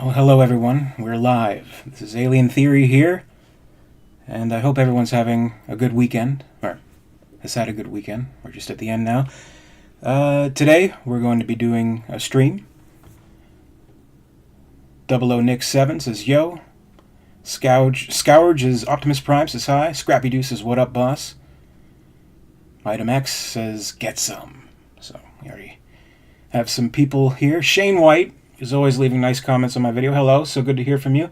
Well, hello everyone. We're live. This is Alien Theory here, and I hope everyone's having a good weekend, or has had a good weekend. We're just at the end now. Today, we're going to be doing a stream. 00Nick7 says, yo. Scourge is Optimus Prime says hi. Scrappy Deuce says, what up, boss? Item X says, get some. So, we already have some people here. Shane White is always leaving nice comments on my video. Hello, so good to hear from you.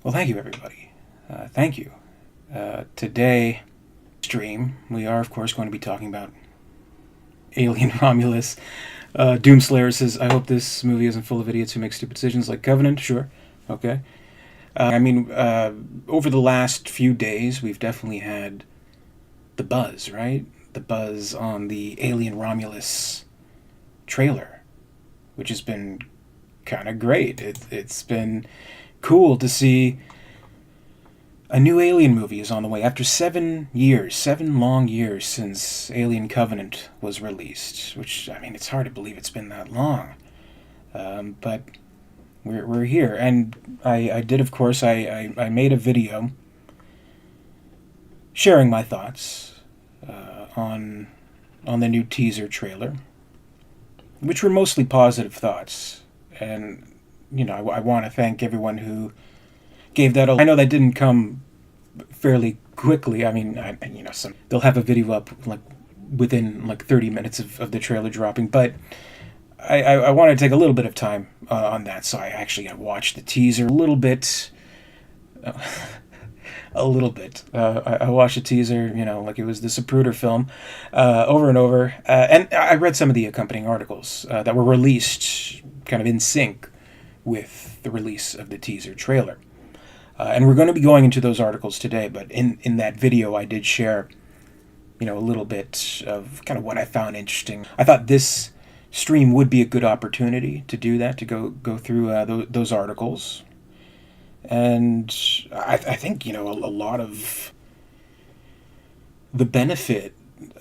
Well, thank you, everybody. Thank you. Today, stream, we are, of course, going to be talking about Alien Romulus. Doomslayer says, I hope this movie isn't full of idiots who make stupid decisions like Covenant. Sure. Okay. Over the last few days, we've definitely had the buzz, right? The buzz on the Alien Romulus trailer, which has been kind of great. It's been cool to see a new Alien movie is on the way. After 7 long years since Alien Covenant was released, which, I mean, it's hard to believe it's been that long. But we're here. And I did, of course, I made a video sharing my thoughts on the new teaser trailer, which were mostly positive thoughts. And, you know, I want to thank everyone who gave that. I know that didn't come fairly quickly. I mean, they'll have a video up like within like 30 minutes of the trailer dropping, but I want to take a little bit of time on that. So I actually watched the teaser a little bit. I watched the teaser, like it was the Zapruder film, over and over. And I read some of the accompanying articles that were released kind of in sync with the release of the teaser trailer. And we're going to be going into those articles today, but in that video I did share, a little bit of kind of what I found interesting. I thought this stream would be a good opportunity to do that, to go through those articles. And I think, a lot of the benefit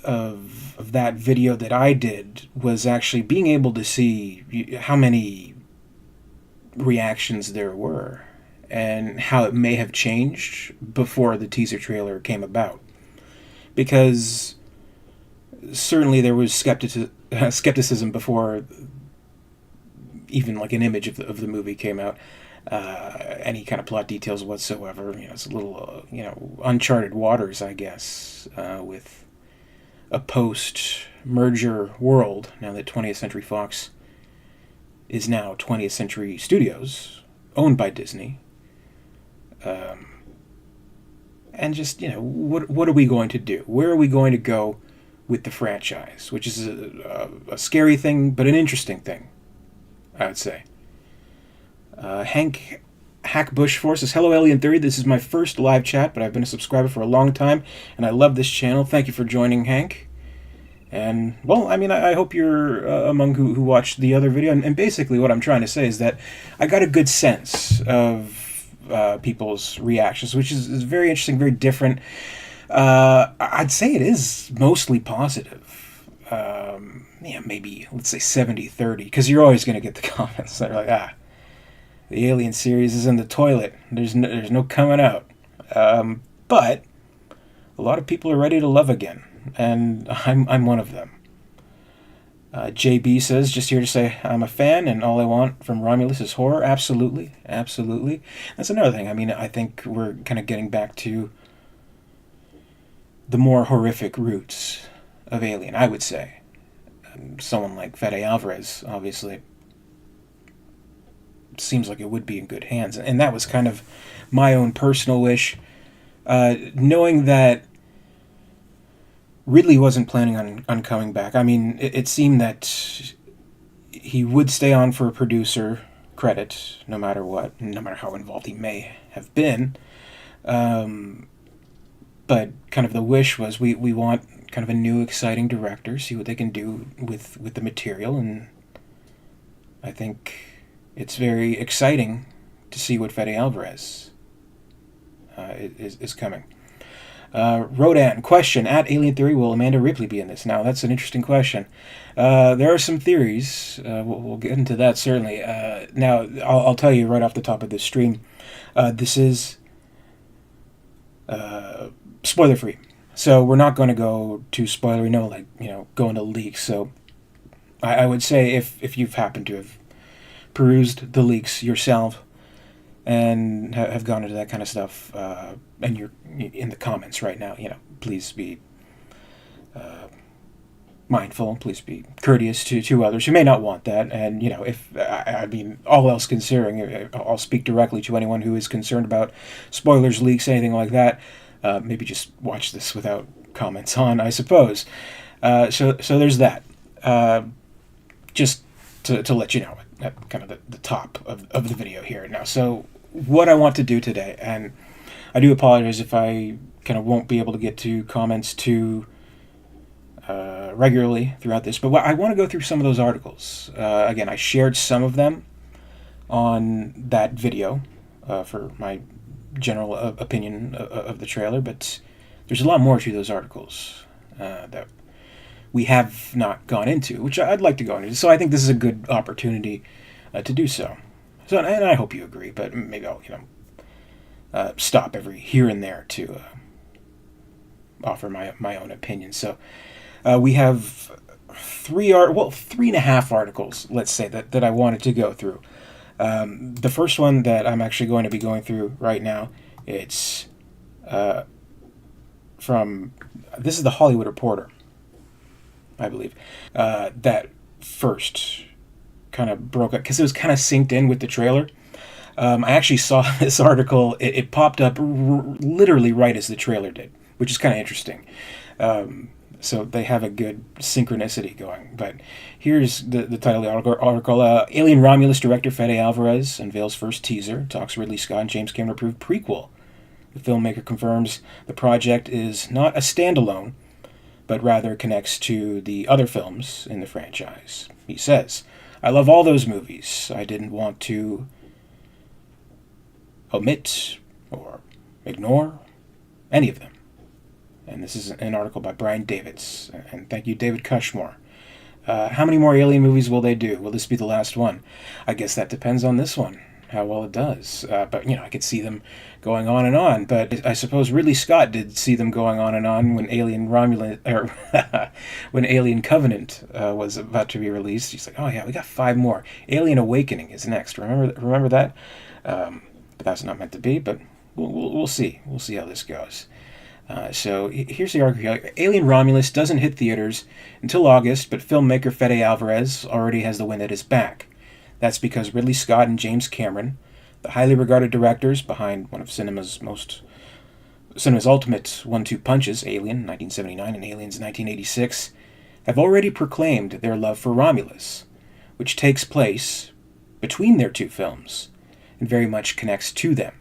of that video that I did was actually being able to see how many reactions there were and how it may have changed before the teaser trailer came about. Because certainly there was skepticism before even like an image of the movie came out. Any kind of plot details whatsoever. It's a little, uncharted waters, I guess, with a post-merger world, now that 20th Century Fox is now 20th Century Studios, owned by Disney. And just, what are we going to do? Where are we going to go with the franchise? Which is a scary thing, but an interesting thing, I would say. Hank Hackbush says, hello Alien Theory, this is my first live chat, but I've been a subscriber for a long time, and I love this channel. Thank you for joining, Hank. And, well, I hope you're among who watched the other video, and basically what I'm trying to say is that I got a good sense of people's reactions, which is very interesting, very different. I'd say it is mostly positive. Maybe, let's say 70-30, because you're always going to get the comments that are like, the Alien series is in the toilet. There's no coming out. But a lot of people are ready to love again, and I'm one of them. JB says, just here to say I'm a fan, and all I want from Romulus is horror. Absolutely, absolutely. That's another thing. I think we're kind of getting back to the more horrific roots of Alien, I would say. Someone like Fede Alvarez, obviously, seems like it would be in good hands. And that was kind of my own personal wish, knowing that Ridley wasn't planning on coming back. It seemed that he would stay on for a producer credit no matter what, no matter how involved he may have been. But kind of the wish was we want kind of a new exciting director, see what they can do with the material, and I think it's very exciting to see what Fede Alvarez is coming. Rodan, question, at Alien Theory, will Amanda Ripley be in this? Now, that's an interesting question. There are some theories. We'll get into that, certainly. Now, I'll tell you right off the top of this stream, this is spoiler-free. So we're not going to go too spoilery, go into leaks. So I would say if you've happened to have perused the leaks yourself and have gone into that kind of stuff, and you're in the comments right now, please be mindful, please be courteous to others who may not want that. And, all else considering, I'll speak directly to anyone who is concerned about spoilers, leaks, anything like that. Maybe just watch this without comments on, I suppose. So there's that. Just to let you know, at kind of the top of the video here. Now, so what I want to do today, and I do apologize if I kind of won't be able to get to comments too regularly throughout this, but I want to go through some of those articles. Again, I shared some of them on that video for my general opinion of the trailer, but there's a lot more to those articles that we have not gone into, which I'd like to go into. So I think this is a good opportunity to do so. So, and I hope you agree, but maybe I'll, stop every here and there to offer my own opinion. So we have 3.5 articles, let's say, that I wanted to go through. The first one that I'm actually going to be going through right now, it's this is the Hollywood Reporter, I believe, that first kind of broke up because it was kind of synced in with the trailer. I actually saw this article. It popped up literally right as the trailer did, which is kind of interesting. So they have a good synchronicity going. But here's the title of the article. Alien Romulus director Fede Alvarez unveils first teaser, talks Ridley Scott and James Cameron approved prequel. The filmmaker confirms the project is not a standalone, but rather connects to the other films in the franchise. He says, I love all those movies. I didn't want to omit or ignore any of them. And this is an article by Brian Davids. And thank you, David Cushmore. How many more Alien movies will they do? Will this be the last one? I guess that depends on this one, how well it does. But, I could see them going on and on. But I suppose Ridley Scott did see them going on and on when Alien when Alien Covenant was about to be released. He's like, oh yeah, we got 5 more. Alien Awakening is next. Remember that? But that's not meant to be. But we'll see. We'll see how this goes. So here's the article. Alien Romulus doesn't hit theaters until August, but filmmaker Fede Alvarez already has the wind at his back. That's because Ridley Scott and James Cameron, the highly regarded directors behind one of cinema's ultimate 1-2 punches, Alien 1979 and Aliens 1986, have already proclaimed their love for Romulus, which takes place between their 2 films and very much connects to them.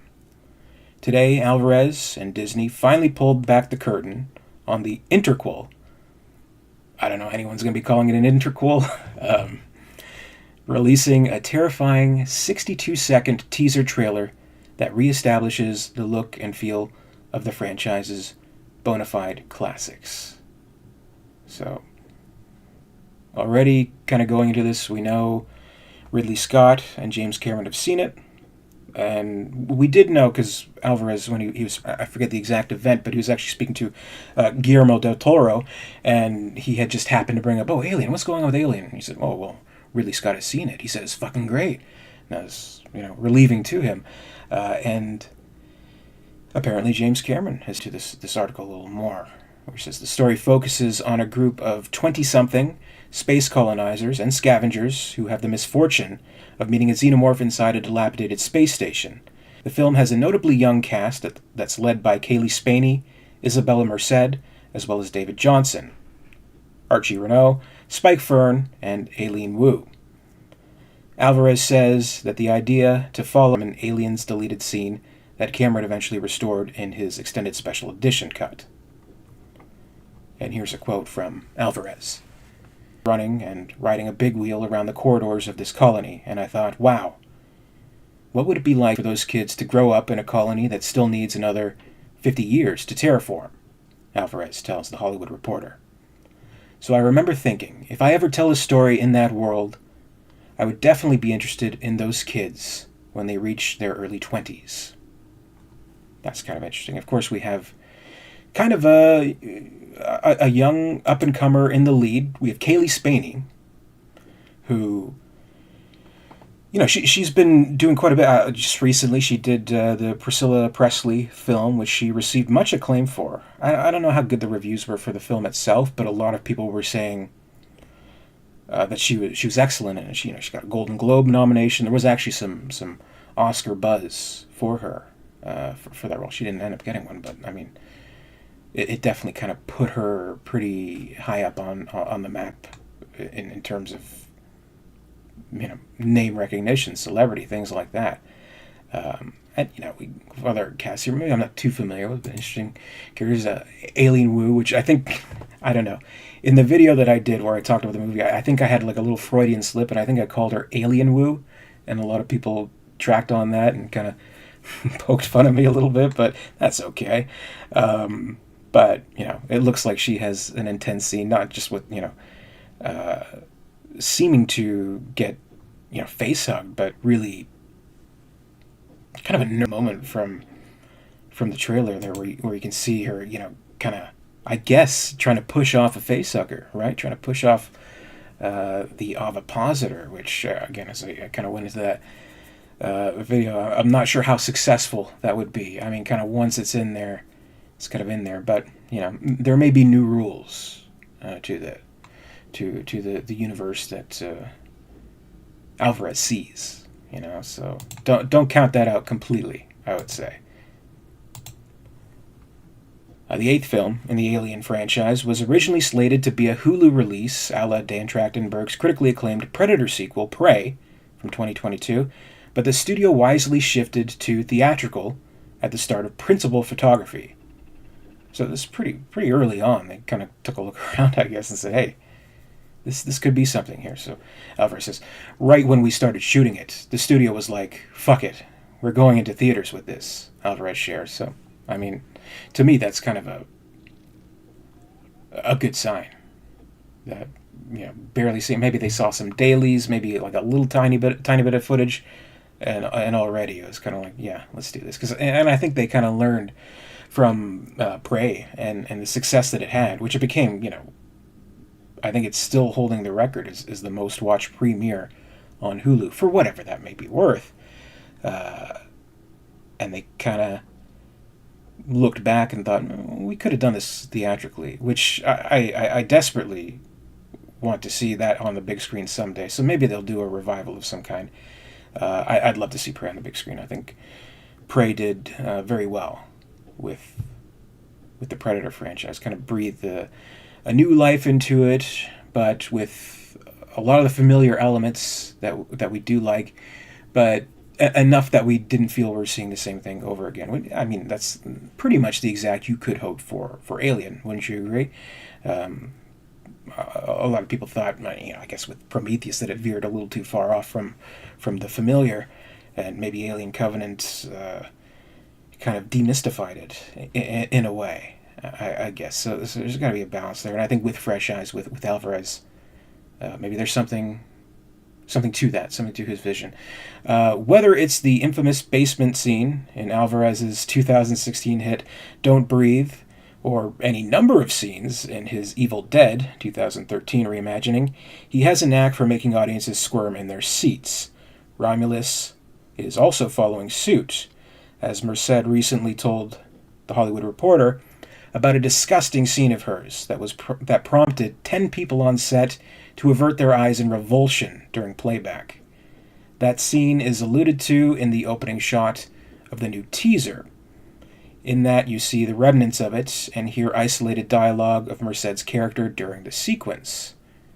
Today, Alvarez and Disney finally pulled back the curtain on the interquel. I don't know, anyone's going to be calling it an interquel. Releasing a terrifying 62-second teaser trailer that reestablishes the look and feel of the franchise's bona fide classics. So, already kind of going into this, we know Ridley Scott and James Cameron have seen it. And we did know, because Alvarez, when he was, I forget the exact event, but he was actually speaking to Guillermo del Toro, and he had just happened to bring up, Alien, what's going on with Alien? And he said, well, Ridley Scott has seen it. He said, it's fucking great. And that was, relieving to him. And apparently James Cameron has to this article a little more, where he says, the story focuses on a group of 20-something space colonizers and scavengers who have the misfortune of meeting a xenomorph inside a dilapidated space station. The film has a notably young cast that's led by Kaylee Spaney, Isabella Merced, as well as David Johnson, Archie Renault, Spike Fern, and Aileen Wu. Alvarez says that the idea to follow an Aliens deleted scene that Cameron eventually restored in his extended special edition cut. And here's a quote from Alvarez. Running and riding a big wheel around the corridors of this colony, and I thought, wow, what would it be like for those kids to grow up in a colony that still needs another 50 years to terraform? Alvarez tells The Hollywood Reporter. So I remember thinking, if I ever tell a story in that world, I would definitely be interested in those kids when they reach their early 20s. That's kind of interesting. Of course, we have kind of a young up-and-comer in the lead. We have Kaylee Spaney, who, you know, she's been doing quite a bit. Just recently, she did the Priscilla Presley film, which she received much acclaim for. I don't know how good the reviews were for the film itself, but a lot of people were saying that she was excellent in it. She got a Golden Globe nomination. There was actually some Oscar buzz for her for that role. She didn't end up getting one, but I mean, it definitely kind of put her pretty high up on the map in terms of, you know, name recognition, celebrity, things like that. And, you know, other casts here, maybe I'm not too familiar with, but interesting characters. Aileen Wu, which I think, I don't know, in the video that I did where I talked about the movie, I think I had like a little Freudian slip, and I think I called her Alien Wu, and a lot of people tracked on that and kind of poked fun at me a little bit, but that's okay. But, you know, it looks like she has an intense scene, not just with, you know, seeming to get, you know, face hugged, but really kind of a moment from the trailer there where you can see her, you know, kind of, I guess, trying to push off a face hugger, right? Trying to push off the ovipositor, which, again, as I kind of went into that video, I'm not sure how successful that would be. I mean, kind of once it's in there, it's kind of in there, but, you know, there may be new rules to the universe that Alvarez sees, you know, so don't count that out completely, I would say. The 8th film in the Alien franchise was originally slated to be a Hulu release a la Dan Trachtenberg's critically acclaimed Predator sequel, Prey, from 2022, but the studio wisely shifted to theatrical at the start of principal photography. So this is pretty early on. They kind of took a look around, I guess, and said, hey, this could be something here. So Alvarez says, right when we started shooting it, the studio was like, fuck it, we're going into theaters with this, Alvarez shares. So, I mean, to me, that's kind of a good sign. That, you know, barely see. Maybe they saw some dailies, maybe like a little tiny bit of footage, and already it was kind of like, yeah, let's do this. And I think they kind of learned from Prey and the success that it had, which it became, you know, I think it's still holding the record as the most watched premiere on Hulu, for whatever that may be worth. And they kind of looked back and thought, we could have done this theatrically, which I desperately want to see that on the big screen someday. So maybe they'll do a revival of some kind. I'd love to see Prey on the big screen. I think Prey did very well with the Predator franchise, kind of breathed a new life into it, but with a lot of the familiar elements that we do like, but enough that we didn't feel we're seeing the same thing over again. I mean, that's pretty much the exact you could hope for Alien, wouldn't you agree? A lot of people thought, you know, I guess with Prometheus, that it veered a little too far off from the familiar, and maybe Alien Covenant kind of demystified it in a way. I guess so. There's got to be a balance there, and I think with fresh eyes, with Alvarez, maybe there's something to that, something to his vision. Whether it's the infamous basement scene in Alvarez's 2016 hit "Don't Breathe," or any number of scenes in his Evil Dead 2013 reimagining, he has a knack for making audiences squirm in their seats. Romulus is also following suit, as Merced recently told The Hollywood Reporter about a disgusting scene of hers that prompted 10 people on set to avert their eyes in revulsion during playback. That scene is alluded to in the opening shot of the new teaser. In that, you see the remnants of it and hear isolated dialogue of Merced's character during the sequence.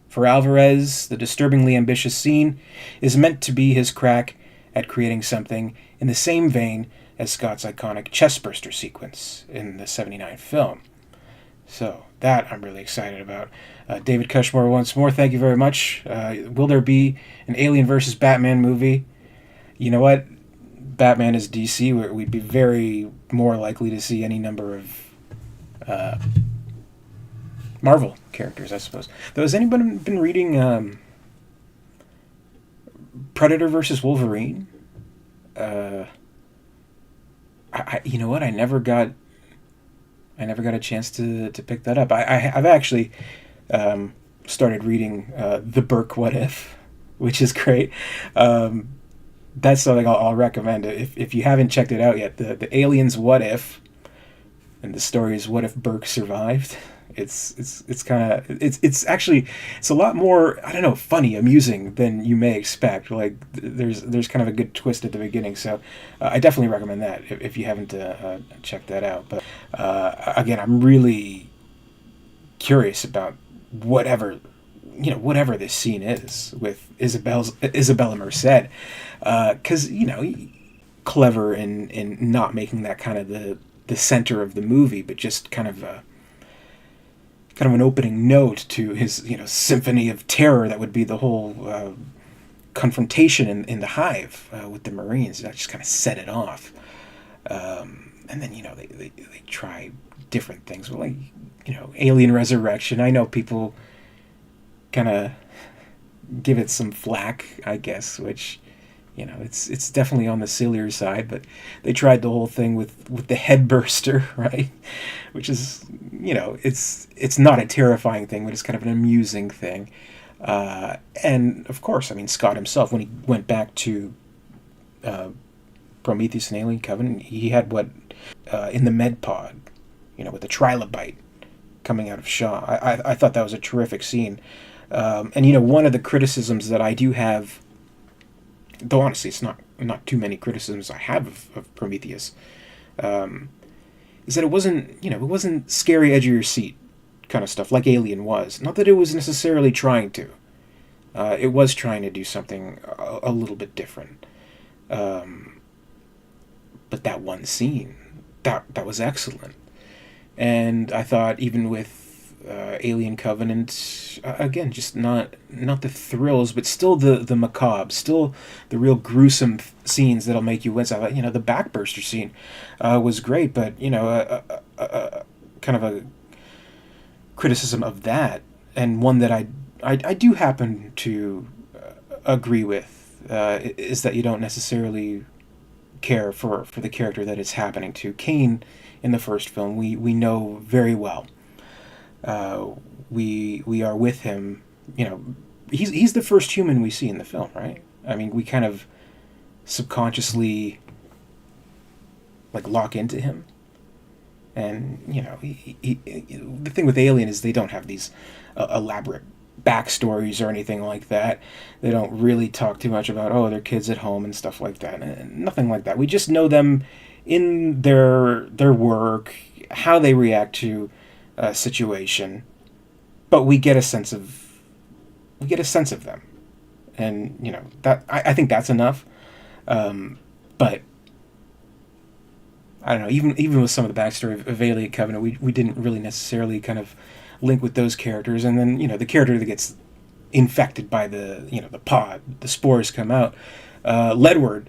For Alvarez, the disturbingly ambitious scene is meant to be his crack at creating something in the same vein as Scott's iconic chestburster sequence in the '79 film. So that I'm really excited about. David Cushmore, once more, thank you very much. Will there be an Alien versus Batman movie? You know what? Batman is DC, where we'd be very more likely to see any number of Marvel characters, I suppose. Though, has anybody been reading Predator versus Wolverine? You know what? I never got a chance to pick that up. I've actually started reading The Burke What If, which is great. That's something I'll recommend. If you haven't checked it out yet, the Aliens What If, and the story is What If Burke Survived. It's kind of it's actually it's a lot more, I don't know, funny, amusing than you may expect. Like there's kind of a good twist at the beginning, so I definitely recommend that if you haven't checked that out. But again, I'm really curious about whatever this scene is with Isabella Merced, because clever in not making that kind of the center of the movie, but just kind of an opening note to his symphony of terror that would be the whole confrontation in the hive with the Marines. That just kind of set it off, and then they try different things, like alien resurrection. I know people kind of give it some flack, I guess, which it's definitely on the sillier side, but they tried the whole thing with the head burster, right? Which is, it's not a terrifying thing, but it's kind of an amusing thing. And of course, I mean, Scott himself, when he went back to Prometheus and Alien Covenant, he had what in the med pod, with the trilobite coming out of Shaw. I thought that was a terrific scene. And one of the criticisms that I do have, though honestly it's not too many criticisms I have of Prometheus, is that it wasn't scary edge of your seat kind of stuff like Alien was. Not that it was necessarily trying to. It was trying to do something a little bit different. But that one scene, that was excellent. And I thought even with Alien Covenant, again, just not the thrills, but still the macabre, still the real gruesome scenes that'll make you wince. I thought, the backburster scene was great, but kind of a criticism of that, and one that I do happen to agree with, is that you don't necessarily care for the character that it's happening to. Cain in the first film, we know very well. We are with him. He's the first human we see in the film, right? I mean, we kind of subconsciously lock into him, and the thing with Alien is they don't have these elaborate backstories or anything like that. They don't really talk too much about their kids at home and stuff like that. Nothing like that. We just know them in their work, how they react to situation, but we get a sense of them, and that I think that's enough. But I don't know. Even with some of the backstory of Alien Covenant, we didn't really necessarily kind of link with those characters, and then the character that gets infected by the the pod, the spores come out. Ledward,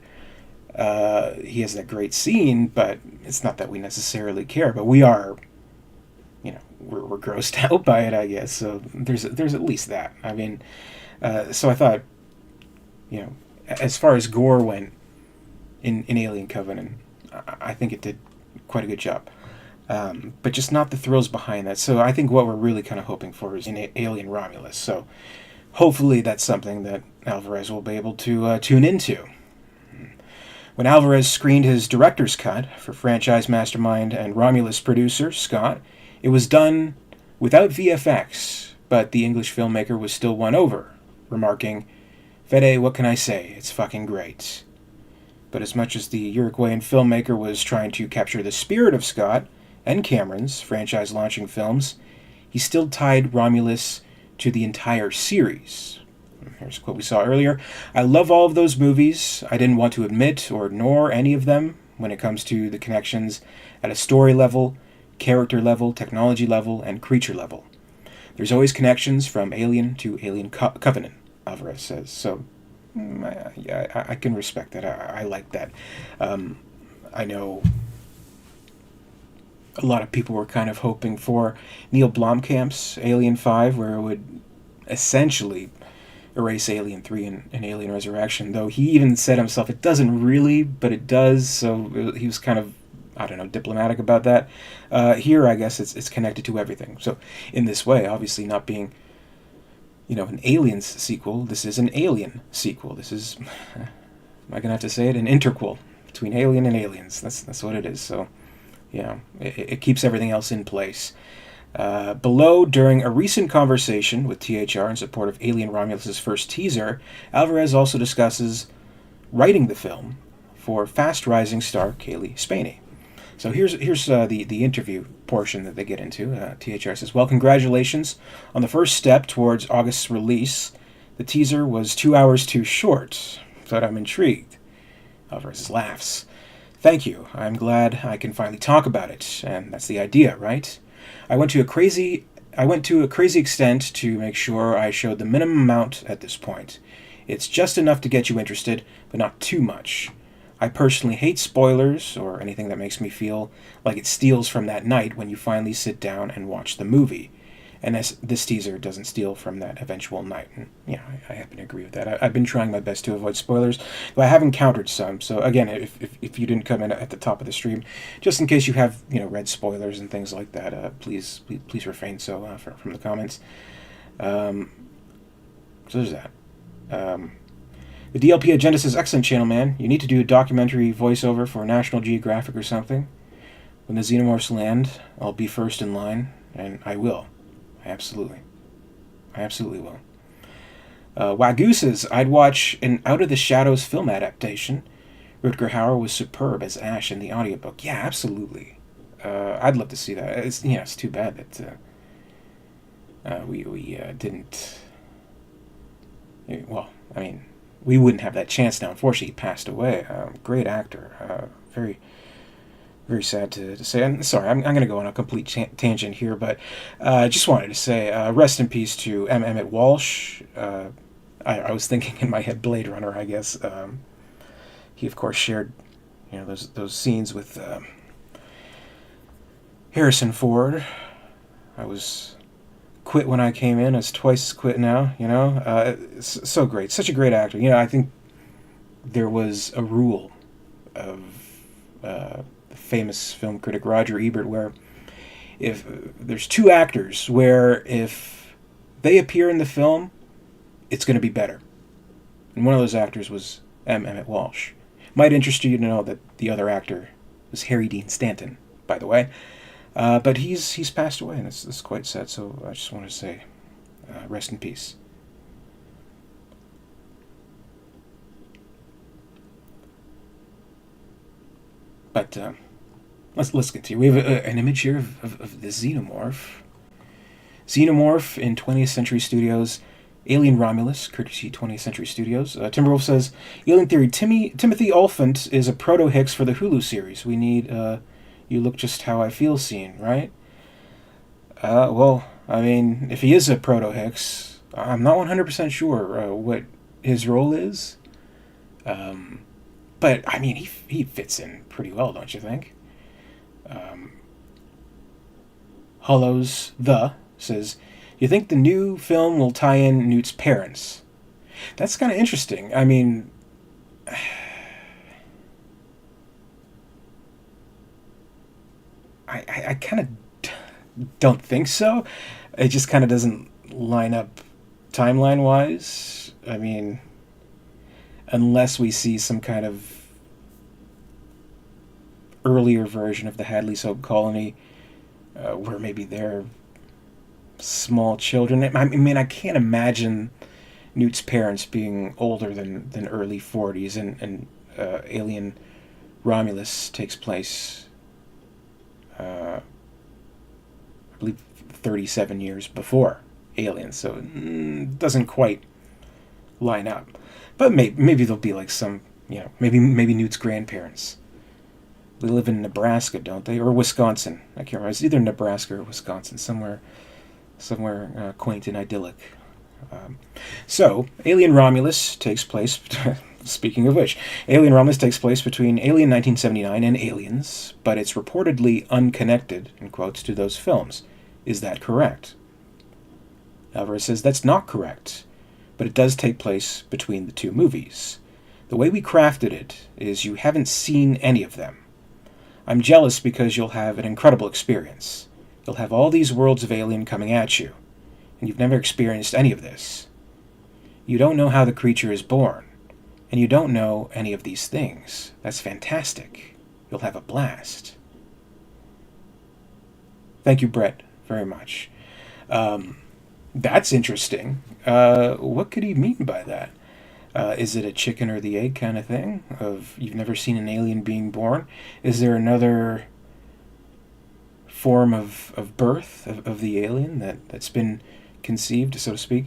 he has that great scene, but it's not that we necessarily care, but we are. We're grossed out by it, I guess. So there's at least that. I mean, so I thought, as far as gore went in Alien Covenant, I think it did quite a good job. But just not the thrills behind that. So I think what we're really kind of hoping for is in Alien Romulus. So hopefully that's something that Alvarez will be able to tune into. When Alvarez screened his director's cut for franchise mastermind and Romulus producer Scott, it was done without VFX, but the English filmmaker was still won over, remarking, "Fede, what can I say? It's fucking great." But as much as the Uruguayan filmmaker was trying to capture the spirit of Scott and Cameron's franchise-launching films, he still tied Romulus to the entire series. Here's a quote we saw earlier. "I love all of those movies. I didn't want to admit or ignore any of them when it comes to the connections at a story level, character level, technology level, and creature level. There's always connections from Alien to Alien Covenant," Alvarez says. So, I can respect that. I like that. I know a lot of people were kind of hoping for Neil Blomkamp's Alien 5, where it would essentially erase Alien 3 and Alien Resurrection, though he even said himself it doesn't really, but it does, so he was kind of, I don't know, diplomatic about that. Here, I guess it's connected to everything. So in this way, obviously not being, an Aliens sequel, this is an Alien sequel. This is, am I going to have to say it? An interquel between Alien and Aliens. That's what it is. So, it keeps everything else in place. Below, during a recent conversation with THR in support of Alien Romulus' first teaser, Alvarez also discusses writing the film for fast-rising star Kaylee Spaney. So here's the interview portion that they get into. THR says, well, congratulations on the first step towards August's release. The teaser was 2 hours too short, but I'm intrigued. Alvarez laughs. Thank you. I'm glad I can finally talk about it, and that's the idea, right? I went to a crazy extent to make sure I showed the minimum amount at this point. It's just enough to get you interested, but not too much. I personally hate spoilers or anything that makes me feel like it steals from that night when you finally sit down and watch the movie. And this teaser doesn't steal from that eventual night. And I happen to agree with that. I've been trying my best to avoid spoilers, but I have encountered some. So again, if you didn't come in at the top of the stream, just in case you have read spoilers and things like that, please refrain from the comments. So there's that. The DLP Agenda says, excellent channel, man. You need to do a documentary voiceover for National Geographic or something. When the Xenomorphs land, I'll be first in line, and I will. I absolutely will. Wagyu says, I'd watch an Out of the Shadows film adaptation. Rutger Hauer was superb as Ash in the audiobook. Yeah, absolutely. I'd love to see that. It's too bad that we didn't. Well, I mean, we wouldn't have that chance now. Unfortunately, he passed away. Great actor. Very, very sad to say. I'm sorry, I'm going to go on a complete tangent here, but I just wanted to say rest in peace to M. Emmett Walsh. I was thinking in my head Blade Runner, I guess. He, of course, shared those scenes with Harrison Ford. I was quit when I came in, as twice quit now, so great, such a great actor. I think there was a rule of the famous film critic Roger Ebert where if there's two actors where if they appear in the film, it's going to be better. And one of those actors was M. Emmett Walsh. Might interest you to know that the other actor was Harry Dean Stanton, by the way. But he's passed away, and it's quite sad, so I just want to say rest in peace. But let's continue. We have an image here of the Xenomorph. Xenomorph in 20th Century Studios. Alien Romulus, courtesy 20th Century Studios. Timberwolf says, Alien Theory, Timothy Olyphant is a proto-Hicks for the Hulu series. We need... You look just how I feel scene, right? Well, I mean, if he is a proto-Hicks, I'm not 100% sure what his role is. But, I mean, he fits in pretty well, don't you think? Hollows says, you think the new film will tie in Newt's parents? That's kind of interesting. I mean... I kind of don't think so. It just kind of doesn't line up timeline-wise. I mean, unless we see some kind of earlier version of the Hadley's Hope Colony, where maybe they're small children. I mean, I can't imagine Newt's parents being older than early 40s, and Alien Romulus takes place... I believe 37 years before Alien, so it doesn't quite line up. But maybe there'll be like some, maybe Newt's grandparents. They live in Nebraska, don't they? Or Wisconsin. I can't remember. It's either Nebraska or Wisconsin, somewhere quaint and idyllic. So, Alien Romulus takes place Speaking of which, Alien Romulus takes place between Alien 1979 and Aliens, but it's reportedly unconnected, in quotes, to those films. Is that correct? Alvarez says that's not correct, but it does take place between the two movies. The way we crafted it is you haven't seen any of them. I'm jealous because you'll have an incredible experience. You'll have all these worlds of Alien coming at you, and you've never experienced any of this. You don't know how the creature is born, and you don't know any of these things. That's fantastic. You'll have a blast. Thank you, Brett, very much. That's interesting. What could he mean by that? Is it a chicken or the egg kind of thing? Of you've never seen an alien being born? Is there another form of birth of the alien that's been conceived, so to speak,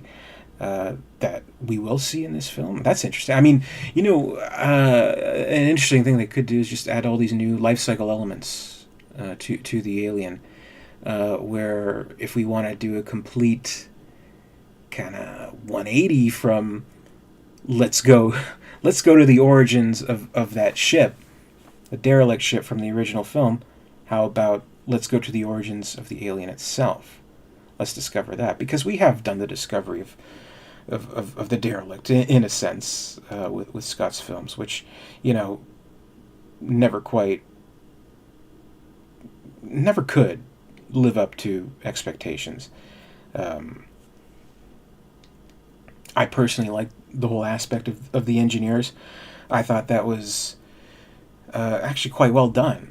that we will see in this film? That's interesting. I mean, an interesting thing they could do is just add all these new life cycle elements to the alien, where if we want to do a complete kind of 180 from let's go to the origins of that ship, the derelict ship from the original film, how about let's go to the origins of the alien itself? Let's discover that, because we have done the discovery of the derelict in a sense with Scott's films, which never could live up to expectations. I personally like the whole aspect of the engineers. I thought that was actually quite well done.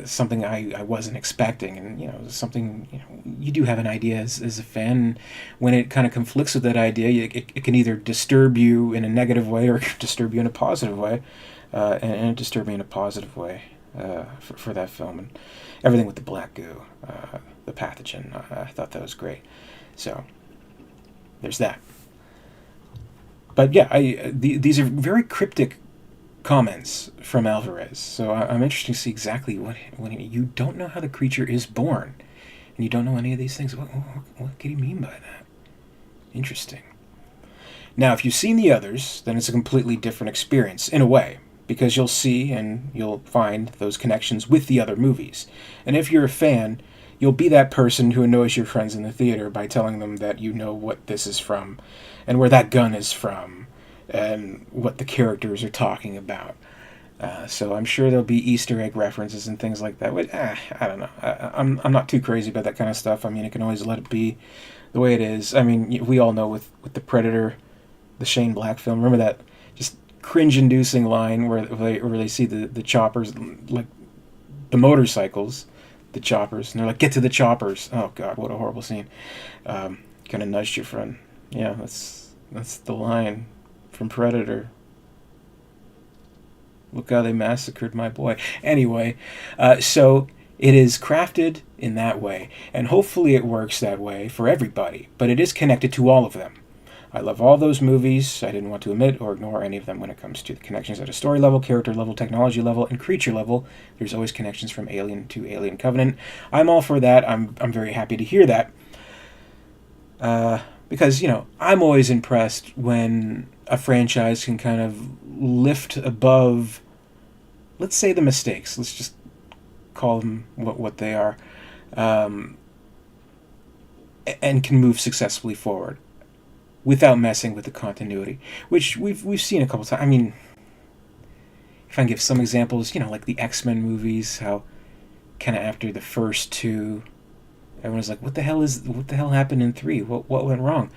Something I wasn't expecting, and something you do have an idea as a fan. When it kind of conflicts with that idea, it can either disturb you in a negative way or disturb you in a positive way, and it disturbed me in a positive way for that film. And everything with the black goo, the pathogen, I thought that was great. So there's that. But yeah, these are very cryptic comments from Alvarez, so I'm interested to see exactly what you don't know how the creature is born, and you don't know any of these things. What could he mean by that? Interesting. Now, if you've seen the others, then it's a completely different experience, in a way, because you'll see and you'll find those connections with the other movies. And if you're a fan, you'll be that person who annoys your friends in the theater by telling them that you know what this is from, and where that gun is from, and what the characters are talking about. So I'm sure there'll be Easter egg references and things like that. But, I don't know. I'm not too crazy about that kind of stuff. I mean, I can always let it be the way it is. I mean, we all know with the Predator, the Shane Black film. Remember that just cringe-inducing line where they see the choppers, like the motorcycles, the choppers, and they're like, "Get to the choppers!" Oh God, what a horrible scene. Kind of nudged your friend. Yeah, that's the line from Predator. Look how they massacred my boy. Anyway, so it is crafted in that way, and hopefully it works that way for everybody, but it is connected to all of them. I love all those movies. I didn't want to omit or ignore any of them when it comes to the connections at a story level, character level, technology level, and creature level. There's always connections from Alien to Alien Covenant. I'm all for that. I'm very happy to hear that. Because, I'm always impressed when a franchise can kind of lift above, let's say, the mistakes. Let's just call them what they are. And can move successfully forward without messing with the continuity, which we've seen a couple times. I mean, if I can give some examples, like the X-Men movies, how kind of after the first two, everyone's like, what the hell happened in 3? What went wrong?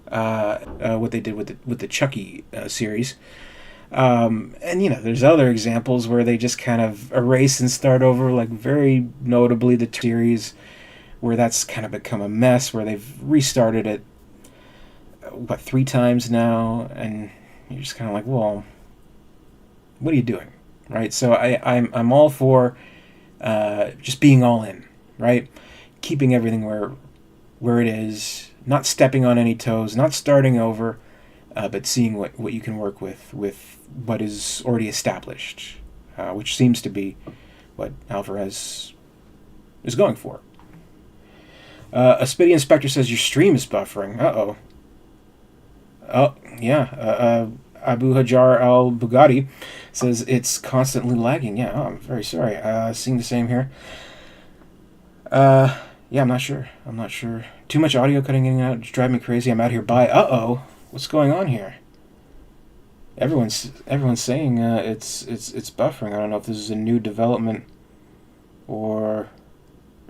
What they did with the Chucky series. And, there's other examples where they just kind of erase and start over, like very notably the series where that's kind of become a mess, where they've restarted it, 3 times now, and you're just kind of like, well, what are you doing, right? So I'm all for just being all in, right? Keeping everything where it is, not stepping on any toes, not starting over, but seeing what you can work with what is already established, which seems to be what Alvarez is going for. A Spitty Inspector says your stream is buffering. Uh-oh. Oh, yeah. Abu Hajar al Bugatti says it's constantly lagging. Yeah, I'm very sorry. Seeing the same here. Yeah, I'm not sure. Too much audio cutting in and out. It's driving me crazy. I'm out here by. What's going on here? Everyone's saying it's buffering. I don't know if this is a new development or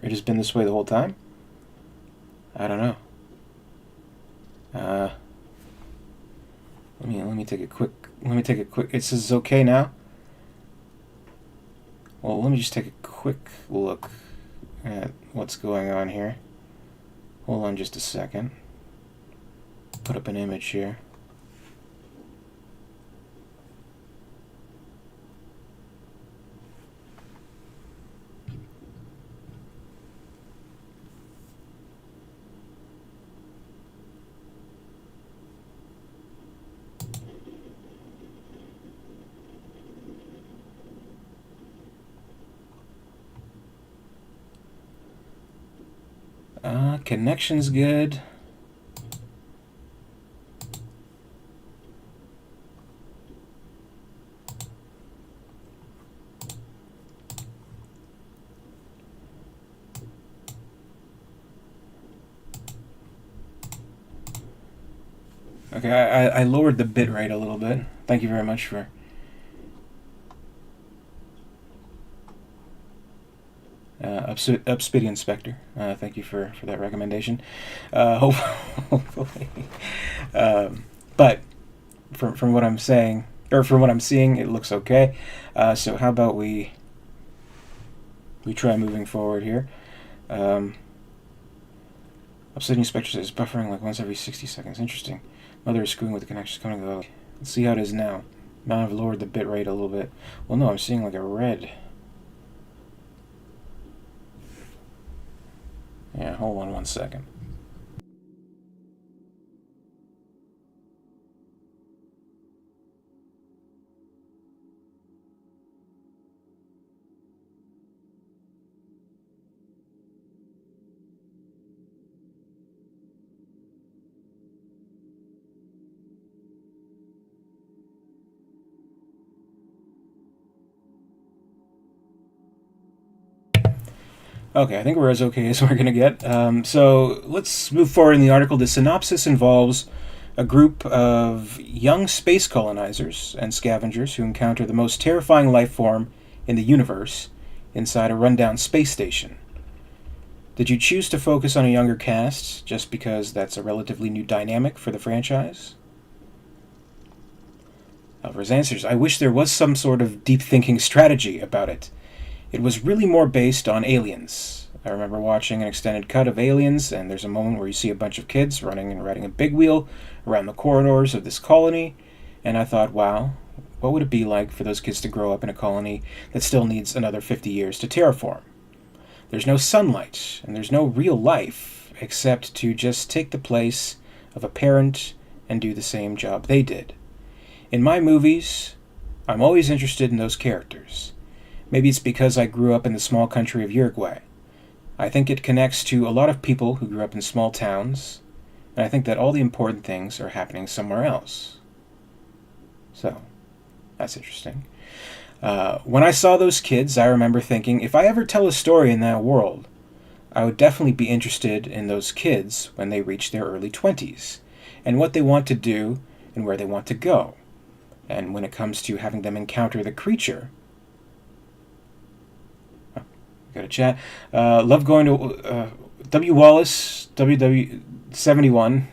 it has been this way the whole time. I don't know. Let me take a quick. It says okay now. Well, let me just take a quick look at what's going on here. Hold on just a second. Put up an image here. Connection's good. Okay, I lowered the bit rate a little bit. Thank you very much for Upspeedy Inspector. Thank you for that recommendation. Hopefully. But from what I'm saying, or from what I'm seeing, it looks okay. So how about we try moving forward here. Upspeedy Inspector says buffering like once every 60 seconds. Interesting. Mother is screwing with the connections coming to the... Let's see how it is now. Now I've lowered the bit rate a little bit. Well, no, I'm seeing like a red. Yeah, hold on 1 second. Okay, I think we're as okay as we're going to get. So let's move forward in the article. The synopsis involves a group of young space colonizers and scavengers who encounter the most terrifying life form in the universe inside a rundown space station. Did you choose to focus on a younger cast just because that's a relatively new dynamic for the franchise? Alvarez answers, I wish there was some sort of deep-thinking strategy about it. It was really more based on Aliens. I remember watching an extended cut of Aliens, and there's a moment where you see a bunch of kids running and riding a big wheel around the corridors of this colony, and I thought, wow, what would it be like for those kids to grow up in a colony that still needs another 50 years to terraform? There's no sunlight, and there's no real life, except to just take the place of a parent and do the same job they did. In my movies, I'm always interested in those characters. Maybe it's because I grew up in the small country of Uruguay. I think it connects to a lot of people who grew up in small towns, and I think that all the important things are happening somewhere else. So, that's interesting. When I saw those kids, I remember thinking, if I ever tell a story in that world, I would definitely be interested in those kids when they reach their early 20s, and what they want to do and where they want to go. And when it comes to having them encounter the creature, got a chat. Love going to W. Wallace, WW71.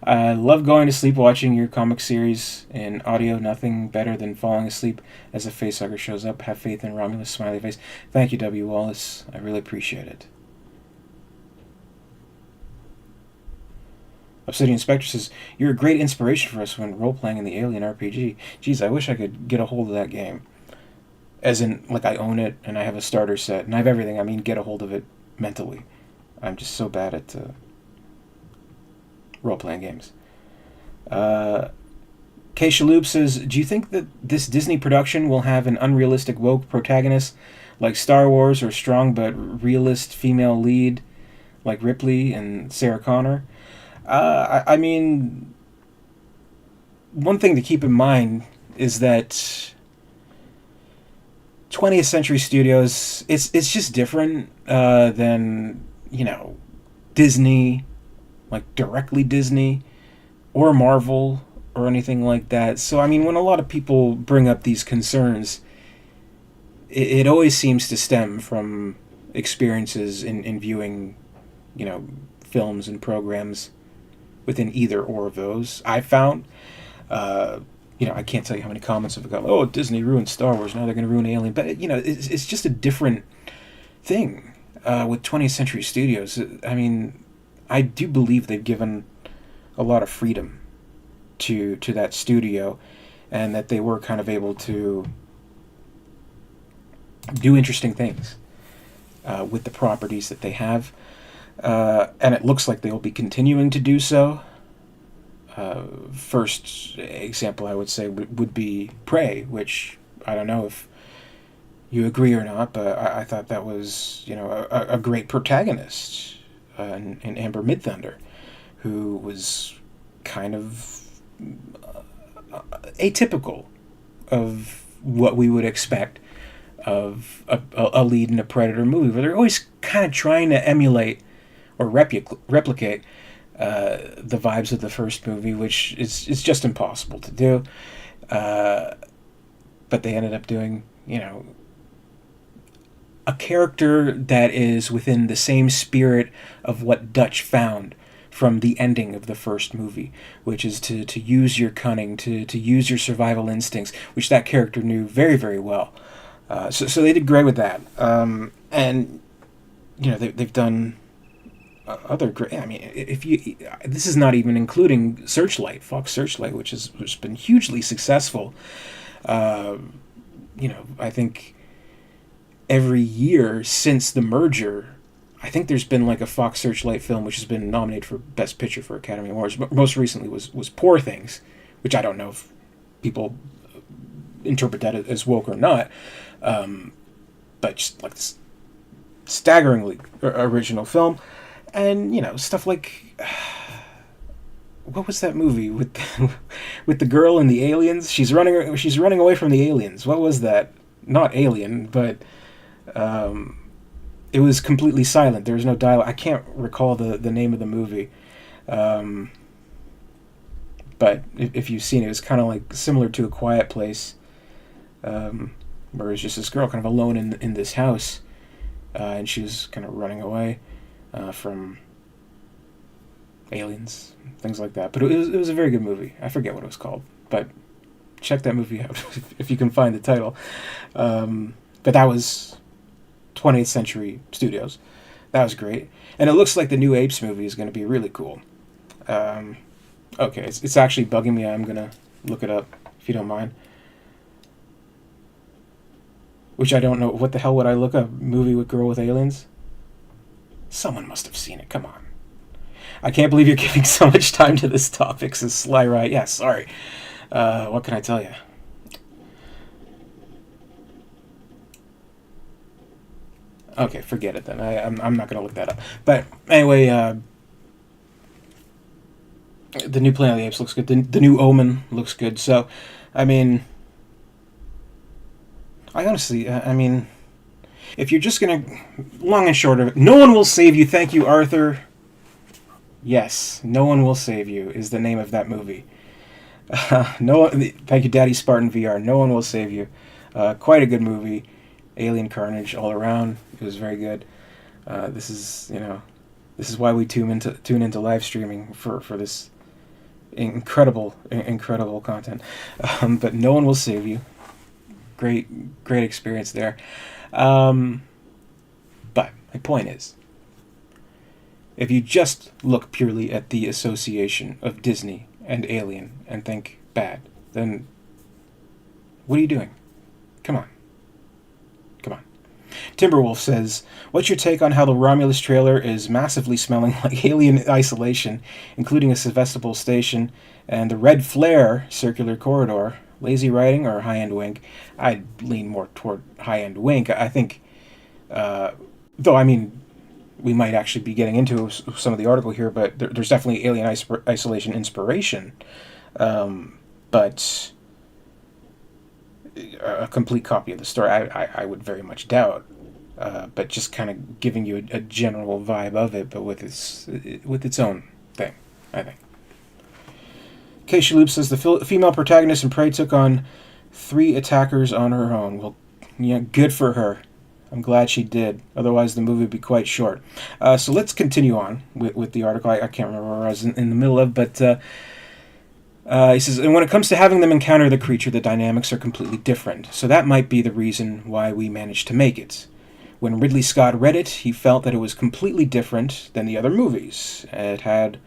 I love going to sleep watching your comic series in audio. Nothing better than falling asleep as a facehugger shows up. Have faith in Romulus, smiley face. Thank you, W. Wallace. I really appreciate it. Obsidian Spectre says, you're a great inspiration for us when role-playing in the Alien RPG. Geez, I wish I could get a hold of that game. As in, like, I own it, and I have a starter set, and I have everything. I mean, get a hold of it mentally. I'm just so bad at role-playing games. K. Shaloub says, do you think that this Disney production will have an unrealistic woke protagonist like Star Wars, or strong but realist female lead like Ripley and Sarah Connor? I mean, one thing to keep in mind is that 20th Century Studios, it's just different than, Disney, like directly Disney, or Marvel, or anything like that. So, I mean, when a lot of people bring up these concerns, it always seems to stem from experiences in viewing, films and programs within either or of those. I found, I can't tell you how many comments have got, oh, Disney ruined Star Wars, now they're going to ruin Alien. But, it's just a different thing with 20th Century Studios. I mean, I do believe they've given a lot of freedom to that studio, and that they were kind of able to do interesting things with the properties that they have. And it looks like they will be continuing to do so. First example I would say would be Prey, which I don't know if you agree or not, but I thought that was, a great protagonist in Amber Midthunder, who was kind of atypical of what we would expect of a lead in a Predator movie, where they're always kind of trying to emulate or replicate the vibes of the first movie, which is just impossible to do. But they ended up doing, a character that is within the same spirit of what Dutch found from the ending of the first movie, which is to use your cunning, to use your survival instincts, which that character knew very, very well. So they did great with that. And, they've done other great... I mean, this is not even including Searchlight, Fox Searchlight, which has been hugely successful. I think every year since the merger, I think there's been like a Fox Searchlight film which has been nominated for Best Picture for Academy Awards. Most recently was Poor Things, which I don't know if people interpret that as woke or not. But just like this staggeringly original film. And, stuff like... what was that movie with the girl and the aliens? She's running away from the aliens. What was that? Not Alien, but it was completely silent. There was no dialogue. I can't recall the name of the movie. But if you've seen it, it's kind of like similar to A Quiet Place, where it's just this girl kind of alone in this house, and she was kind of running away from aliens, things like that. But it was a very good movie. I forget what it was called, but check that movie out if you can find the title. But that was 20th Century Studios. That was great. And it looks like the new Apes movie is going to be really cool. Okay, it's actually bugging me. I'm going to look it up, if you don't mind. Which I don't know. What the hell would I look up? Movie with girl with aliens? Someone must have seen it. Come on. I can't believe you're giving so much time to this topic, says Sly Ride. Yeah, sorry. What can I tell you? Okay, forget it then. I'm not going to look that up. But anyway, the new Planet of the Apes looks good. The new Omen looks good. So, I mean, I honestly, if you're just going to, long and short of it, no one will save you. Thank you, Arthur. Yes, No One Will Save You is the name of that movie. Thank you, Daddy Spartan VR. No One Will Save You. Quite a good movie. Alien carnage all around. It was very good. This is why we tune into live streaming for this incredible content. But No One Will Save You. Great experience there. But my point is, if you just look purely at the association of Disney and Alien and think bad, then what are you doing? Come on. Timberwolf says, what's your take on how the Romulus trailer is massively smelling like Alien Isolation, including a Sevastopol station and the red flare circular corridor? Lazy writing or high-end wink? I'd lean more toward high-end wink. I think, though, we might actually be getting into some of the article here, but there's definitely Alien Isolation inspiration. But but a complete copy of the story, I would very much doubt. But just kind of giving you a general vibe of it, but with its own thing, I think. K. Shaloop says the female protagonist in Prey took on 3 attackers on her own. Well, yeah, good for her. I'm glad she did. Otherwise, the movie would be quite short. So let's continue on with the article. I can't remember where I was in the middle of, but he says, and when it comes to having them encounter the creature, the dynamics are completely different. So that might be the reason why we managed to make it. When Ridley Scott read it, he felt that it was completely different than the other movies. It had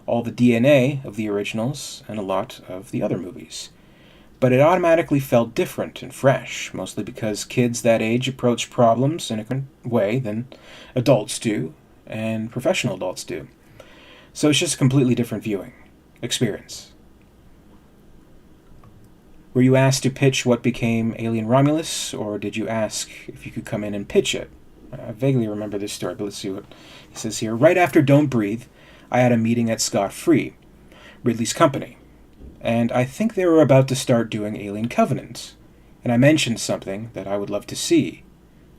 all the DNA of the originals and a lot of the other movies. But it automatically felt different and fresh, mostly because kids that age approach problems in a different way than adults do, and professional adults do. So it's just a completely different viewing experience. Were you asked to pitch what became Alien Romulus, or did you ask if you could come in and pitch it? I vaguely remember this story, but let's see what he says here. Right after Don't Breathe, I had a meeting at Scott Free, Ridley's company, and I think they were about to start doing Alien Covenant, and I mentioned something that I would love to see.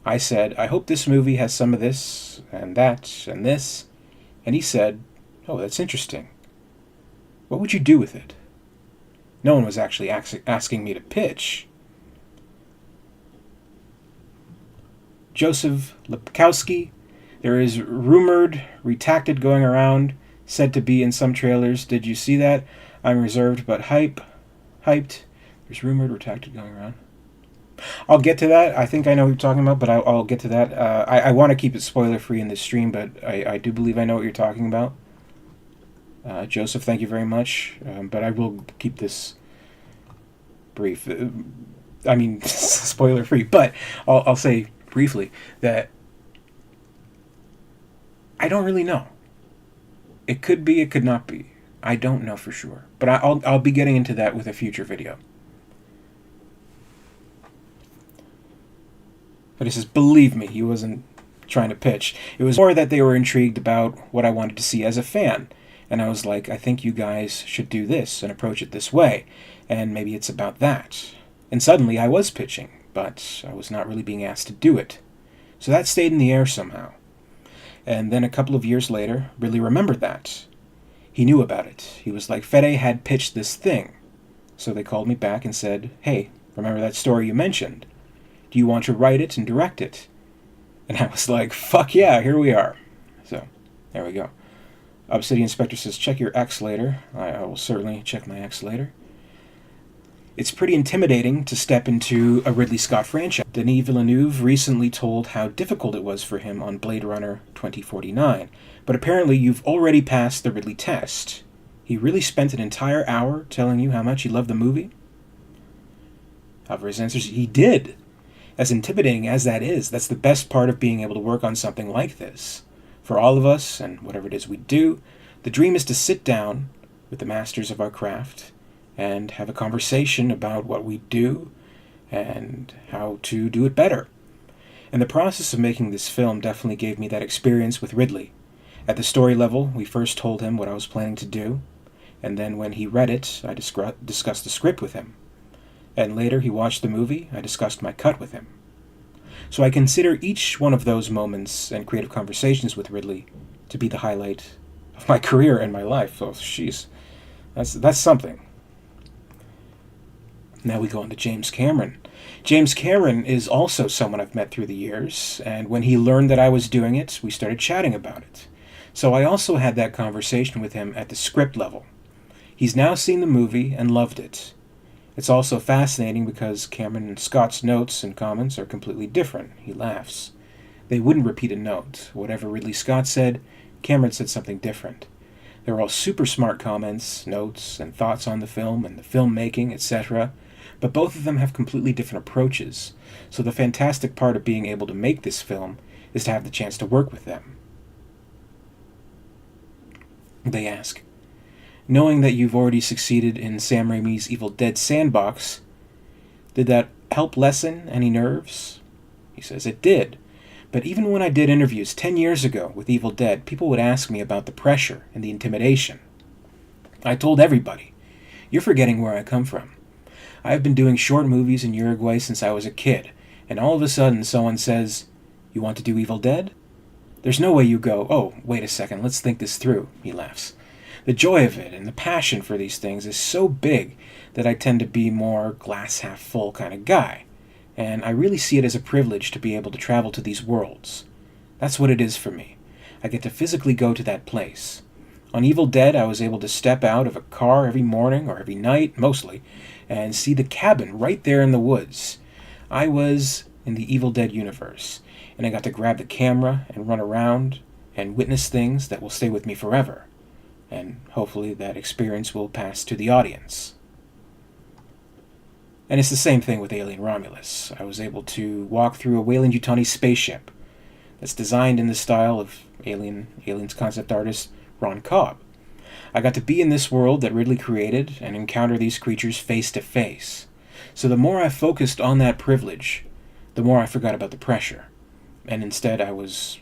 I said, I hope this movie has some of this, and that, and this, and he said, oh, that's interesting. What would you do with it? No one was actually asking me to pitch. Joseph Lepkowski. There is rumored Redacted going around, said to be in some trailers. Did you see that? I'm reserved, but hyped. There's rumored Redacted going around. I'll get to that. I think I know what you're talking about, but I'll get to that. I want to keep it spoiler-free in this stream, but I do believe I know what you're talking about. Joseph, thank you very much. But I will keep this brief. Spoiler-free. But I'll say briefly that I don't really know. It could be, it could not be. I don't know for sure. But I'll be getting into that with a future video. But he says, believe me, he wasn't trying to pitch. It was more that they were intrigued about what I wanted to see as a fan. And I was like, I think you guys should do this and approach it this way. And maybe it's about that. And suddenly I was pitching, but I was not really being asked to do it. So that stayed in the air somehow. And then a couple of years later, Ridley remembered that. He knew about it. He was like, Fede had pitched this thing. So they called me back and said, hey, remember that story you mentioned? Do you want to write it and direct it? And I was like, fuck yeah, here we are. So, there we go. Obsidian Spectre says, check your X later. I will certainly check my X later. It's pretty intimidating to step into a Ridley Scott franchise. Denis Villeneuve recently told how difficult it was for him on Blade Runner 2049. But apparently you've already passed the Ridley test. He really spent an entire hour telling you how much he loved the movie? Alvarez answers, he did. As intimidating as that is, that's the best part of being able to work on something like this. For all of us, and whatever it is we do, the dream is to sit down with the masters of our craft and have a conversation about what we do and how to do it better. And the process of making this film definitely gave me that experience with Ridley. At the story level, we first told him what I was planning to do, and then when he read it, I discussed the script with him. And later he watched the movie, I discussed my cut with him. So I consider each one of those moments and creative conversations with Ridley to be the highlight of my career and my life. Oh, jeez. That's something. Now we go on to James Cameron. James Cameron is also someone I've met through the years, and when he learned that I was doing it, we started chatting about it. So I also had that conversation with him at the script level. He's now seen the movie and loved it. It's also fascinating because Cameron and Scott's notes and comments are completely different. He laughs. They wouldn't repeat a note. Whatever Ridley Scott said, Cameron said something different. They're all super smart comments, notes, and thoughts on the film and the filmmaking, etc., but both of them have completely different approaches. So the fantastic part of being able to make this film is to have the chance to work with them. They ask, knowing that you've already succeeded in Sam Raimi's Evil Dead sandbox, did that help lessen any nerves? He says, it did. But even when I did interviews 10 years ago with Evil Dead, people would ask me about the pressure and the intimidation. I told everybody, You're forgetting where I come from. I've been doing short movies in Uruguay since I was a kid, and all of a sudden someone says, "You want to do Evil Dead?" There's no way you go, "Oh, wait a second, let's think this through," he laughs. The joy of it and the passion for these things is so big that I tend to be more glass half full kind of guy, and I really see it as a privilege to be able to travel to these worlds. That's what it is for me. I get to physically go to that place. On Evil Dead, I was able to step out of a car every morning, or every night, mostly, and see the cabin right there in the woods. I was in the Evil Dead universe, and I got to grab the camera and run around and witness things that will stay with me forever. And hopefully that experience will pass to the audience. And it's the same thing with Alien Romulus. I was able to walk through a WEYLAND spaceship that's designed in the style of Alien's concept artist Ron Cobb. I got to be in this world that Ridley created and encounter these creatures face to face. So the more I focused on that privilege, the more I forgot about the pressure. And instead I was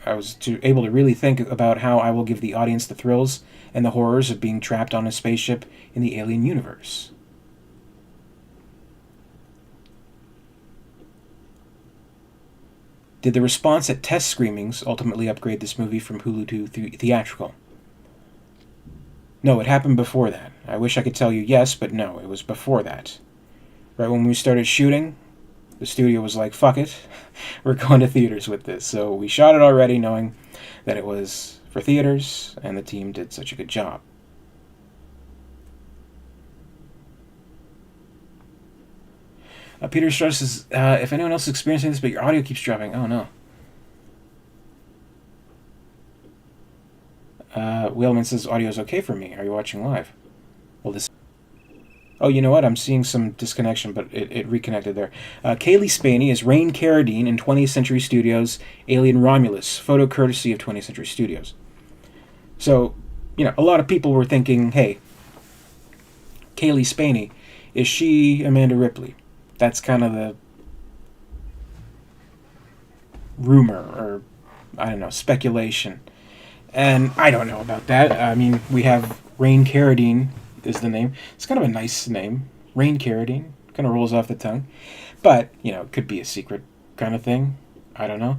able to really think about how I will give the audience the thrills and the horrors of being trapped on a spaceship in the Alien universe. Did the response at test screenings ultimately upgrade this movie from Hulu to theatrical? No, it happened before that. I wish I could tell you yes, but no, it was before that. Right when we started shooting, the studio was like, fuck it, we're going to theaters with this. So we shot it already knowing that it was for theaters, and the team did such a good job. Peter Strauss says, if anyone else is experiencing this, but your audio keeps dropping. Oh, no. Wheelman says, audio is okay for me. Are you watching live? Well, this... Oh, you know what? I'm seeing some disconnection, but it reconnected there. Kaylee Spaney is Rain Carradine in 20th Century Studios' Alien Romulus, photo courtesy of 20th Century Studios. So, a lot of people were thinking, hey, Kaylee Spaney, is she Amanda Ripley? That's kind of the rumor, or, I don't know, speculation. And I don't know about that. I mean, we have Rain Carradine is the name. It's kind of a nice name. Rain Carradine. Kind of rolls off the tongue. But, it could be a secret kind of thing. I don't know.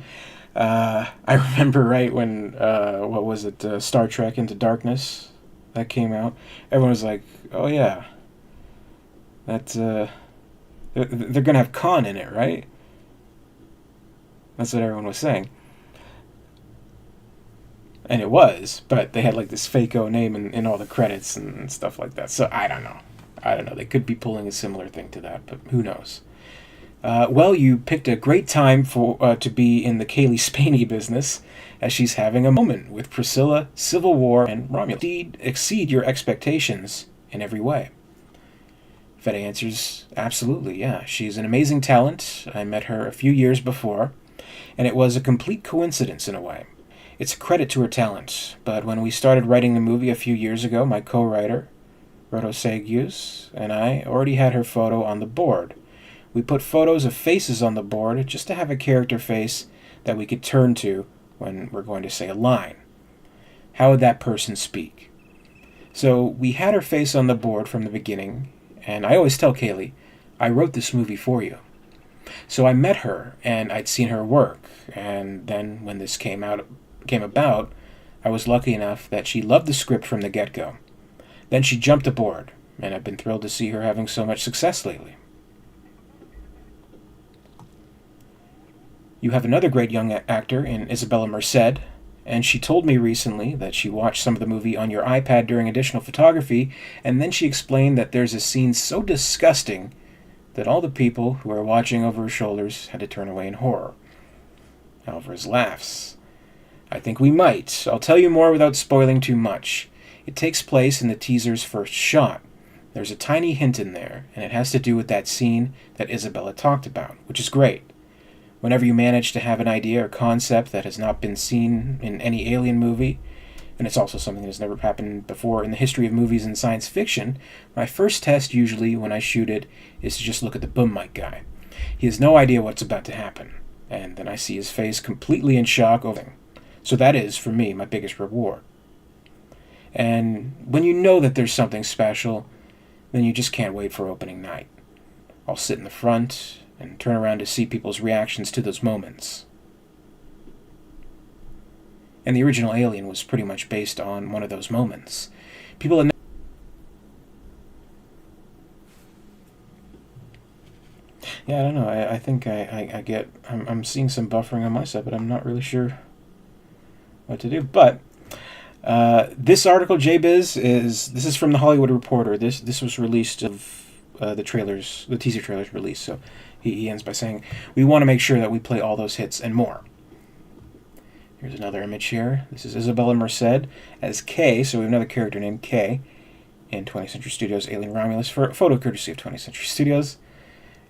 I remember, right, when, what was it, Star Trek Into Darkness, that came out. Everyone was like, oh yeah, that's, they're going to have Khan in it, right? That's what everyone was saying. And it was, but they had like this fake-o name in all the credits and stuff like that. So I don't know. They could be pulling a similar thing to that, but who knows? Well, you picked a great time to be in the Kaylee Spaney business, as she's having a moment with Priscilla, Civil War, and Romulus. Indeed, exceed your expectations in every way. Fede answers, absolutely, yeah. She's an amazing talent. I met her a few years before, and it was a complete coincidence in a way. It's a credit to her talent, but when we started writing the movie a few years ago, my co-writer, RIPLEY, and I already had her photo on the board. We put photos of faces on the board just to have a character face that we could turn to when we're going to say a line. How would that person speak? So we had her face on the board from the beginning, and I always tell Kaylee, I wrote this movie for you. So I met her, and I'd seen her work, and then when this came about, I was lucky enough that she loved the script from the get-go. Then she jumped aboard, and I've been thrilled to see her having so much success lately. You have another great young actor in Isabella Merced, and she told me recently that she watched some of the movie on your iPad during additional photography, and then she explained that there's a scene so disgusting that all the people who were watching over her shoulders had to turn away in horror. Alvarez laughs. I think we might. I'll tell you more without spoiling too much. It takes place in the teaser's first shot. There's a tiny hint in there, and it has to do with that scene that Isabella talked about, which is great. Whenever you manage to have an idea or concept that has not been seen in any alien movie, and it's also something that has never happened before in the history of movies and science fiction, my first test usually when I shoot it is to just look at the boom mic guy. He has no idea what's about to happen, and then I see his face completely in shock over. So that is, for me, my biggest reward. And when you know that there's something special, then you just can't wait for opening night. I'll sit in the front and turn around to see people's reactions to those moments. And the original Alien was pretty much based on one of those moments. People had yeah, I don't know. I think I'm seeing some buffering on my side, but I'm not really sure what to do. But this article, JBiz, this is from the Hollywood Reporter. This was released of the teaser trailers released. So he ends by saying, "We want to make sure that we play all those hits and more." Here's another image here. This is Isabella Merced as K, so we have another character named K in 20th Century Studios' Alien Romulus, for photo courtesy of 20th Century Studios.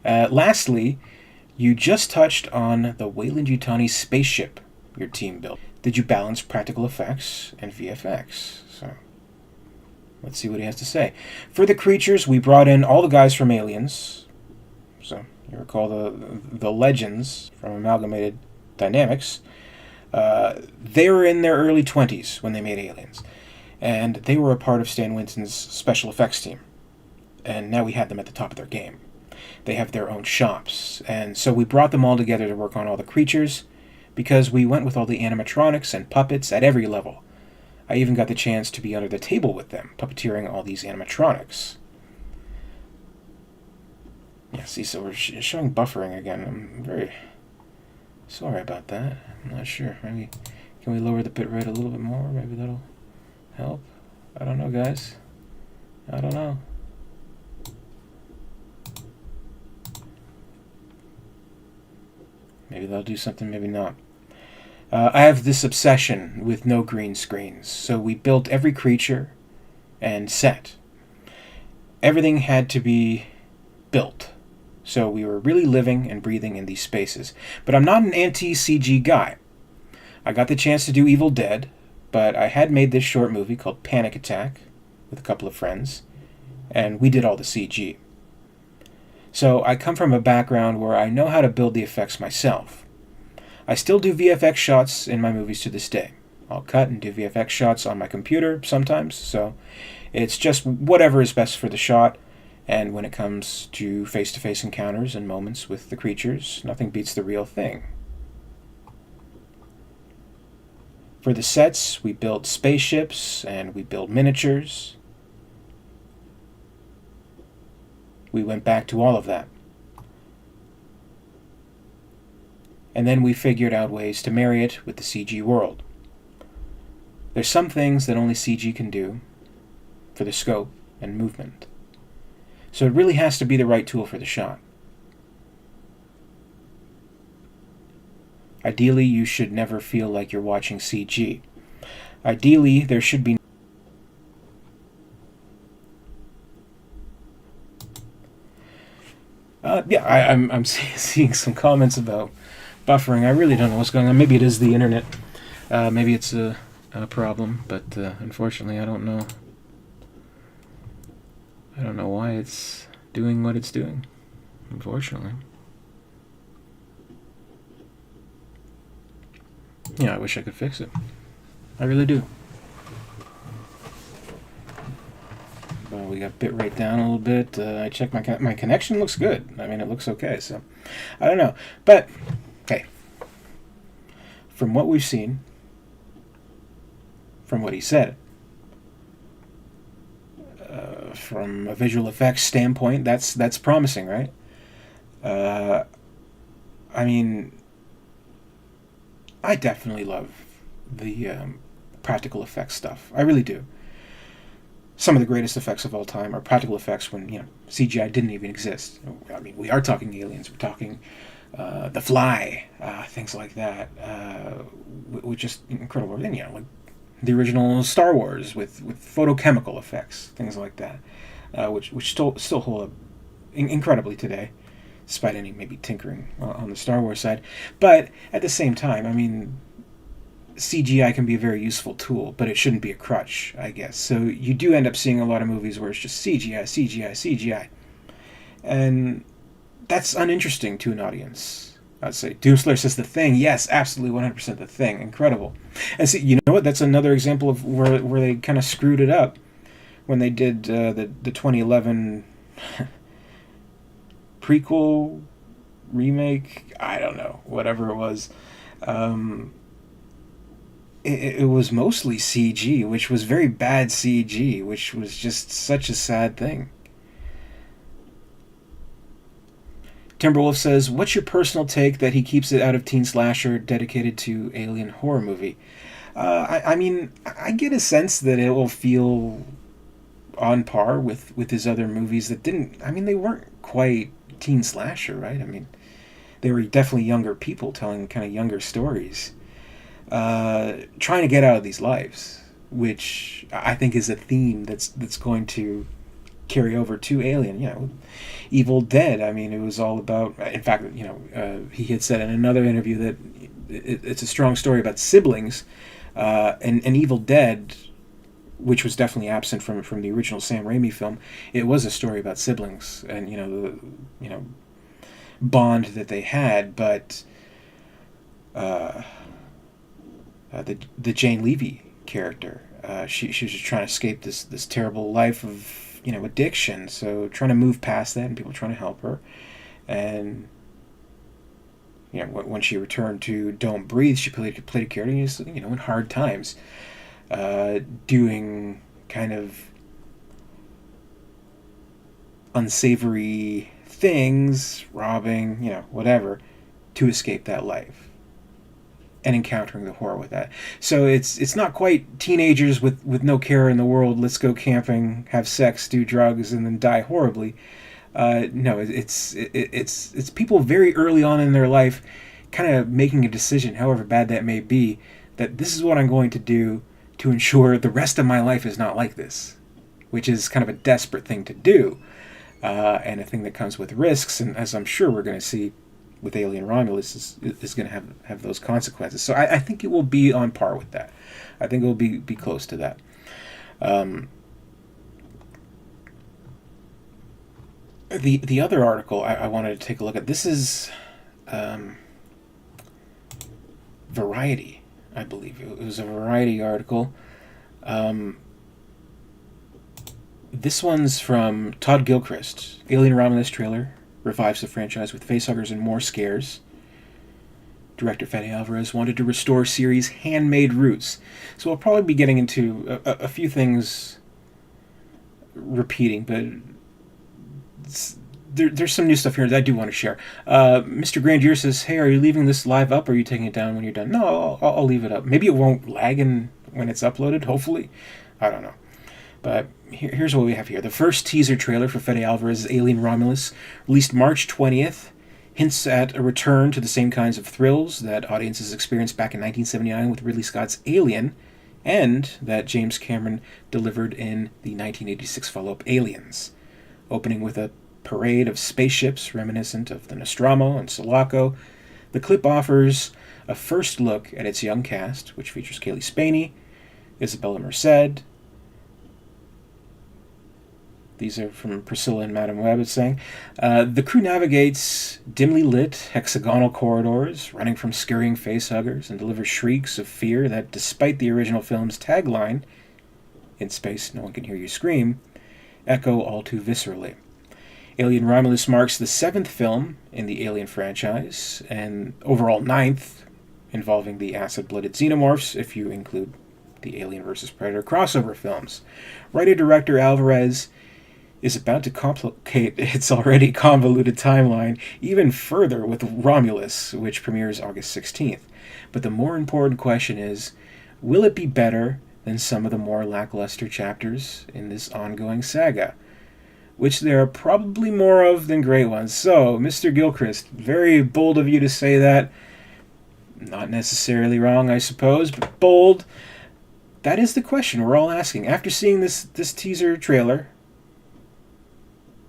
Lastly, you just touched on the WEYLAND spaceship your team built. Did you balance practical effects and VFX? So, let's see what he has to say. For the creatures, we brought in all the guys from Aliens. So, you recall the legends from Amalgamated Dynamics. They were in their early 20s when they made Aliens. And they were a part of Stan Winston's special effects team. And now we had them at the top of their game. They have their own shops. And so we brought them all together to work on all the creatures, because we went with all the animatronics and puppets at every level. I even got the chance to be under the table with them, puppeteering all these animatronics. Yeah, see, so we're showing buffering again. I'm very sorry about that. I'm not sure. Maybe, can we lower the bitrate a little bit more? Maybe that'll help. I don't know, guys. I don't know. Maybe they'll do something, maybe not. I have this obsession with no green screens, so we built every creature and set. Everything had to be built, so we were really living and breathing in these spaces. But I'm not an anti-CG guy. I got the chance to do Evil Dead, but I had made this short movie called Panic Attack with a couple of friends, and we did all the CG. So I come from a background where I know how to build the effects myself. I still do VFX shots in my movies to this day. I'll cut and do VFX shots on my computer sometimes, so it's just whatever is best for the shot, and when it comes to face-to-face encounters and moments with the creatures, nothing beats the real thing. For the sets, we build spaceships and we build miniatures. We went back to all of that. And then we figured out ways to marry it with the CG world. There's some things that only CG can do for the scope and movement. So it really has to be the right tool for the shot. Ideally, you should never feel like you're watching CG. Ideally, there should be I'm seeing some comments about buffering. I really don't know what's going on. Maybe it is the internet. Maybe it's a problem, but unfortunately, I don't know. I don't know why it's doing what it's doing. Unfortunately. Yeah, I wish I could fix it. I really do. Well, we got bitrate down a little bit. I checked my connection looks good. I mean, it looks okay, so I don't know. But, hey, from what we've seen, from what he said, from a visual effects standpoint, that's promising, right? I mean, I definitely love the practical effects stuff. I really do. Some of the greatest effects of all time are practical effects when, CGI didn't even exist. I mean, we are talking Aliens. We're talking The Fly, things like that, which is incredible. Then, like the original Star Wars with photochemical effects, things like that, which still hold up incredibly today, despite any maybe tinkering on the Star Wars side. But at the same time, I mean, CGI can be a very useful tool, but it shouldn't be a crutch, I guess. So you do end up seeing a lot of movies where it's just CGI, CGI, CGI. And that's uninteresting to an audience, I'd say. Doomslayer says The Thing. Yes, absolutely 100% The Thing. Incredible. And see, you know what? That's another example of where they kind of screwed it up when they did the 2011 prequel remake, I don't know, whatever it was. It was mostly CG, which was very bad CG, which was just such a sad thing. Timberwolf says, what's your personal take that he keeps it out of teen slasher dedicated to alien horror movie? I mean, I get a sense that it will feel on par with his other movies that didn't... I mean, they weren't quite teen slasher, right? I mean, they were definitely younger people telling kind of younger stories. Trying to get out of these lives, which I think is a theme that's going to carry over to Alien. You know, Evil Dead. I mean, it was all about. In fact, you know, he had said in another interview that it's a strong story about siblings, and Evil Dead, which was definitely absent from the original Sam Raimi film. It was a story about siblings and the bond that they had, but. The Jane Levy character, she was just trying to escape this terrible life of addiction. So trying to move past that, and people trying to help her. And when she returned to Don't Breathe, she played a character in hard times, doing kind of unsavory things, robbing, whatever, to escape that life. And encountering the horror with that. So it's not quite teenagers with no care in the world, let's go camping, have sex, do drugs, and then die horribly. No, it's people very early on in their life kind of making a decision, however bad that may be, that this is what I'm going to do to ensure the rest of my life is not like this, which is kind of a desperate thing to do, and a thing that comes with risks, and as I'm sure we're going to see with Alien Romulus is going to have those consequences. So I think it will be on par with that. I think it will be close to that. The other article I wanted to take a look at, this is Variety, I believe. It was a Variety article. This one's from Todd Gilchrist. Alien Romulus trailer revives the franchise with facehuggers and more scares. Director Fede Alvarez wanted to restore series' handmade roots. So we'll probably be getting into a few things repeating, but there's some new stuff here that I do want to share. Mr. Grandier says, hey, are you leaving this live up, or are you taking it down when you're done? No, I'll leave it up. Maybe it won't lag when it's uploaded, hopefully. I don't know. But here's what we have here. The first teaser trailer for Fede Alvarez's Alien Romulus, released March 20th, hints at a return to the same kinds of thrills that audiences experienced back in 1979 with Ridley Scott's Alien, and that James Cameron delivered in the 1986 follow-up Aliens, opening with a parade of spaceships reminiscent of the Nostromo and Sulaco. The clip offers a first look at its young cast, which features Kaylee Spaney, Isabella Merced. These are from Priscilla and Madame Web. It's saying, the crew navigates dimly lit hexagonal corridors, running from scurrying facehuggers, and delivers shrieks of fear that, despite the original film's tagline, "In space, no one can hear you scream," echo all too viscerally. Alien Romulus marks the 7th film in the Alien franchise, and overall 9th, involving the acid-blooded xenomorphs, if you include the Alien vs. Predator crossover films. Writer-director Alvarez is about to complicate its already convoluted timeline even further with Romulus, which premieres August 16th. But the more important question is, will it be better than some of the more lackluster chapters in this ongoing saga? Which there are probably more of than great ones. So, Mr. Gilchrist, very bold of you to say that. Not necessarily wrong, I suppose, but bold. That is the question we're all asking. After seeing this teaser trailer,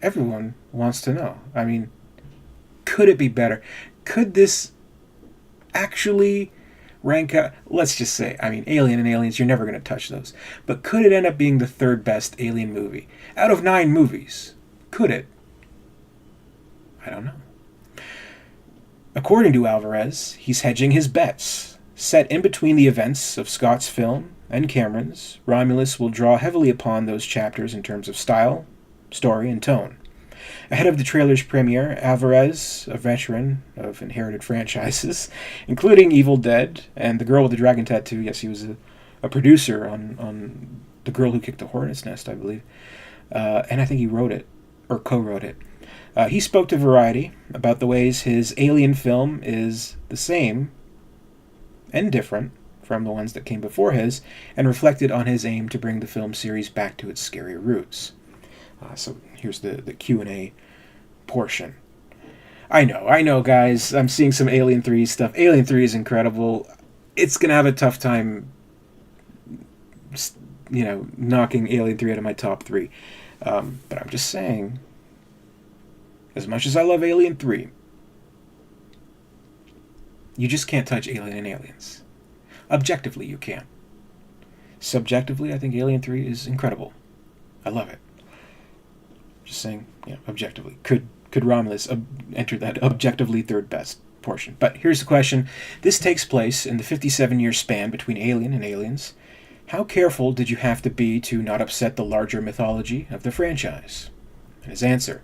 everyone wants to know. I mean, could it be better? Could this actually rank out? Let's just say, I mean, Alien and Aliens, you're never going to touch those. But could it end up being the 3rd best Alien movie? Out of 9 movies, could it? I don't know. According to Alvarez, he's hedging his bets. Set in between the events of Scott's film and Cameron's, Romulus will draw heavily upon those chapters in terms of style, story, and tone. Ahead of the trailer's premiere, Alvarez, a veteran of inherited franchises, including Evil Dead and The Girl with the Dragon Tattoo, yes, he was a producer on The Girl Who Kicked the Hornet's Nest, I believe, and I think he wrote it, or co-wrote it. He spoke to Variety about the ways his Alien film is the same and different from the ones that came before his, and reflected on his aim to bring the film series back to its scary roots. So here's the Q&A portion. I know, guys, I'm seeing some Alien 3 stuff. Alien 3 is incredible. It's going to have a tough time, knocking Alien 3 out of my top 3. But I'm just saying, as much as I love Alien 3, you just can't touch Alien and Aliens. Objectively, you can. Subjectively, I think Alien 3 is incredible. I love it. Just saying, objectively. Could Romulus enter that objectively third best portion? But here's the question. This takes place in the 57-year span between Alien and Aliens. How careful did you have to be to not upset the larger mythology of the franchise? And his answer: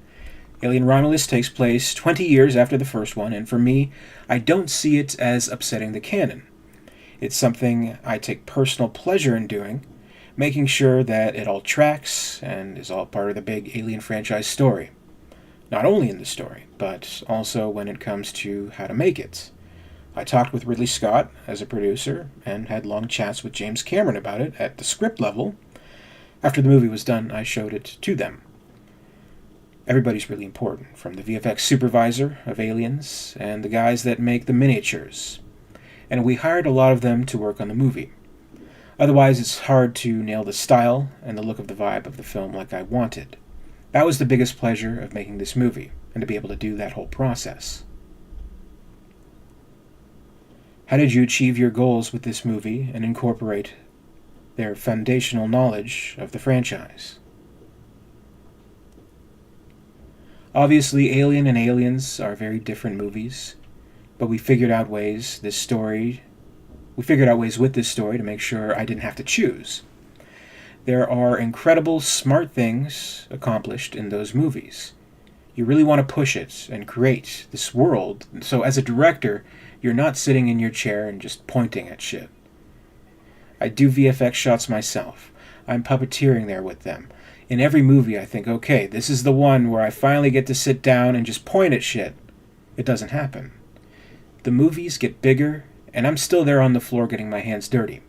Alien Romulus takes place 20 years after the first one, and for me, I don't see it as upsetting the canon. It's something I take personal pleasure in doing, making sure that it all tracks and is all part of the big Alien franchise story. Not only in the story, but also when it comes to how to make it. I talked with Ridley Scott as a producer and had long chats with James Cameron about it at the script level. After the movie was done, I showed it to them. Everybody's really important, from the VFX supervisor of Aliens and the guys that make the miniatures. And we hired a lot of them to work on the movie. Otherwise, it's hard to nail the style and the look of the vibe of the film like I wanted. That was the biggest pleasure of making this movie, and to be able to do that whole process. How did you achieve your goals with this movie and incorporate their foundational knowledge of the franchise? Obviously, Alien and Aliens are very different movies, but we figured out ways with this story to make sure I didn't have to choose. There are incredible, smart things accomplished in those movies. You really want to push it and create this world, so as a director, you're not sitting in your chair and just pointing at shit. I do VFX shots myself. I'm puppeteering there with them. In every movie, I think, okay, this is the one where I finally get to sit down and just point at shit. It doesn't happen. The movies get bigger, and I'm still there on the floor getting my hands dirty.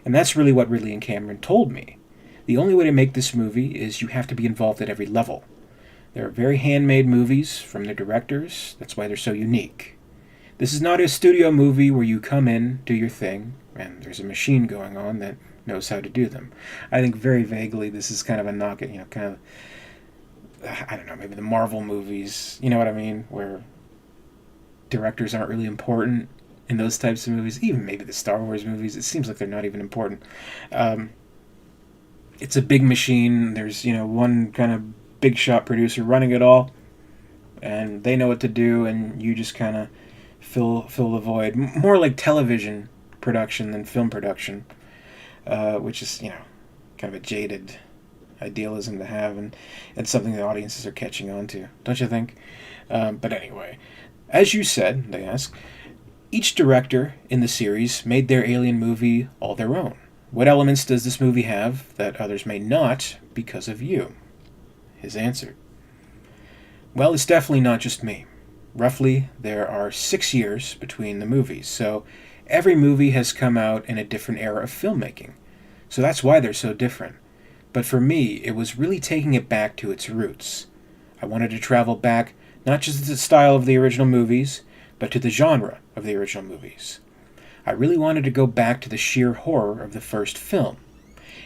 And that's really what Ridley and Cameron told me. The only way to make this movie is you have to be involved at every level. They're very handmade movies from their directors. That's why they're so unique. This is not a studio movie where you come in, do your thing, and there's a machine going on that knows how to do them. I think very vaguely this is kind of a knock at, maybe the Marvel movies, you know what I mean, where directors aren't really important in those types of movies. Even maybe the Star Wars movies, it seems like they're not even important. It's a big machine. There's, one kind of big shot producer running it all, and they know what to do, and you just kind of fill the void. More like television production than film production, which is, kind of a jaded idealism to have, and it's something the audiences are catching on to, don't you think? But anyway, as you said, they ask, each director in the series made their Alien movie all their own. What elements does this movie have that others may not because of you? His answer: well, it's definitely not just me. Roughly, there are 6 years between the movies, so every movie has come out in a different era of filmmaking. So that's why they're so different. But for me, it was really taking it back to its roots. I wanted to travel back not just to the style of the original movies, but to the genre of the original movies. I really wanted to go back to the sheer horror of the first film.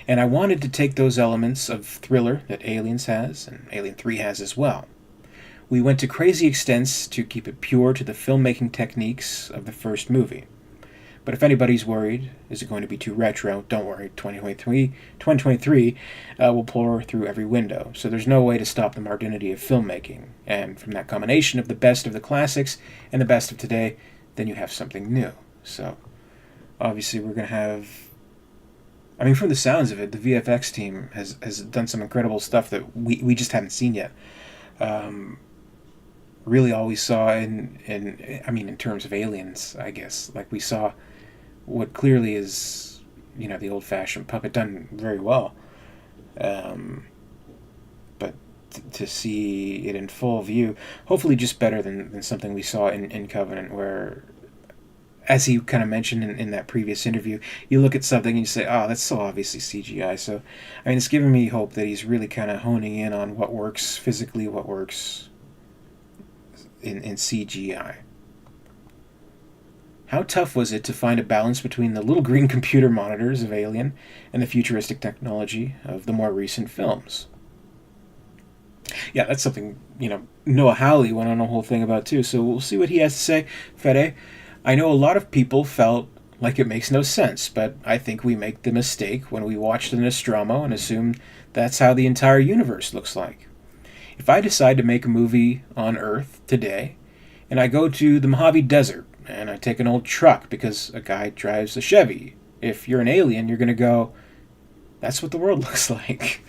And I wanted to take those elements of thriller that Aliens has, and Alien 3 has as well. We went to crazy extents to keep it pure to the filmmaking techniques of the first movie. But if anybody's worried, is it going to be too retro? Don't worry, 2023 will pour through every window, so there's no way to stop the modernity of filmmaking. And from that combination of the best of the classics and the best of today, then you have something new. So, obviously we're going to have I mean, from the sounds of it, the VFX team has done some incredible stuff that we just haven't seen yet. Really, all we saw in terms of aliens, I guess, like we saw what clearly is, the old-fashioned puppet done very well. But to see it in full view, hopefully just better than something we saw in Covenant, where, as he kind of mentioned in that previous interview, you look at something and you say, oh, that's so obviously CGI. So, I mean, it's giving me hope that he's really kind of honing in on what works physically, what works in CGI. How tough was it to find a balance between the little green computer monitors of Alien and the futuristic technology of the more recent films? Yeah, that's something, Noah Hawley went on a whole thing about too, so we'll see what he has to say. Fede, I know a lot of people felt like it makes no sense, but I think we make the mistake when we watch the Nostromo and assume that's how the entire universe looks like. If I decide to make a movie on Earth today, and I go to the Mojave Desert, and I take an old truck because a guy drives a Chevy, if you're an alien, you're going to go, that's what the world looks like.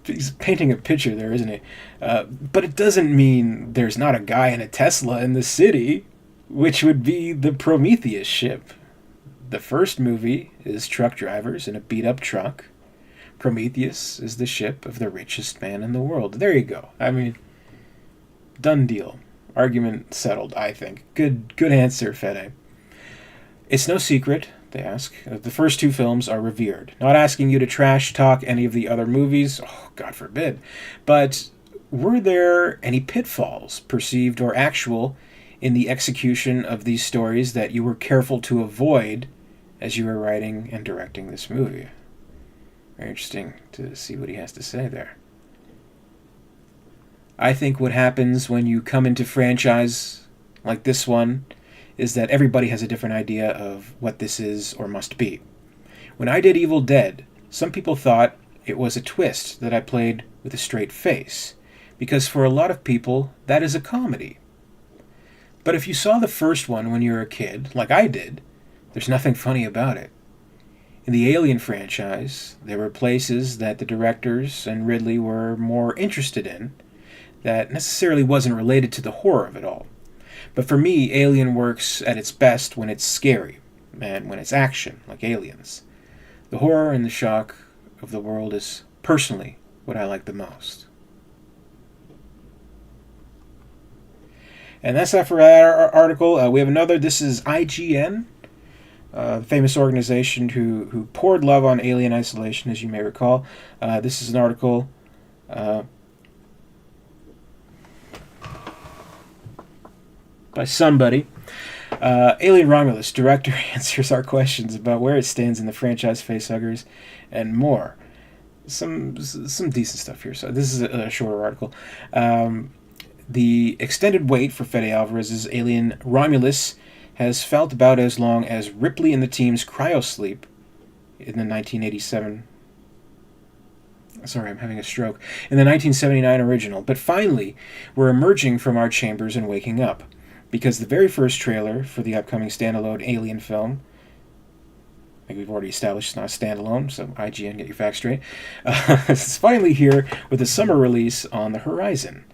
He's painting a picture there, isn't he? But it doesn't mean there's not a guy in a Tesla in the city, which would be the Prometheus ship. The first movie is truck drivers in a beat-up truck. Prometheus is the ship of the richest man in the world. There you go. I mean, done deal. Argument settled, I think. Good answer, Fede. It's no secret, they ask, the first two films are revered. Not asking you to trash talk any of the other movies, oh, God forbid. But were there any pitfalls, perceived or actual, in the execution of these stories that you were careful to avoid as you were writing and directing this movie? Very interesting to see what he has to say there. I think what happens when you come into franchise like this one is that everybody has a different idea of what this is or must be. When I did Evil Dead, some people thought it was a twist that I played with a straight face, because for a lot of people, that is a comedy. But if you saw the first one when you were a kid, like I did, there's nothing funny about it. In the Alien franchise, there were places that the directors and Ridley were more interested in that necessarily wasn't related to the horror of it all. But for me, Alien works at its best when it's scary, and when it's action, like Aliens. The horror and the shock of the world is personally what I like the most. And that's that for our article. We have another. This is IGN, the famous organization who poured love on Alien Isolation, as you may recall. This is an article by somebody. Alien Romulus, director answers our questions about where it stands in the franchise facehuggers and more. Some decent stuff here. So this is a shorter article. The extended wait for Fede Alvarez's Alien Romulus has felt about as long as Ripley and the team's cryosleep in the 1987... Sorry, I'm having a stroke. In the 1979 original. But finally, we're emerging from our chambers and waking up. Because the very first trailer for the upcoming standalone Alien film, I think we've already established it's not a standalone, so IGN, get your facts straight, it's finally here with a summer release on the horizon.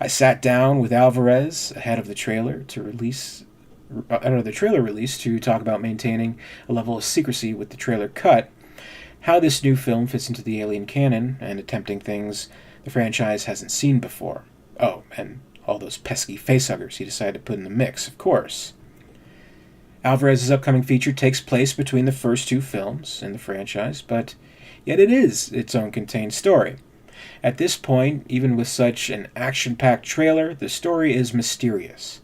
I sat down with Alvarez ahead of the trailer release to talk about maintaining a level of secrecy with the trailer cut, how this new film fits into the Alien canon, and attempting things the franchise hasn't seen before. Oh, and all those pesky facehuggers he decided to put in the mix, of course. Alvarez's upcoming feature takes place between the first two films in the franchise, but yet it is its own contained story. At this point, even with such an action-packed trailer, the story is mysterious.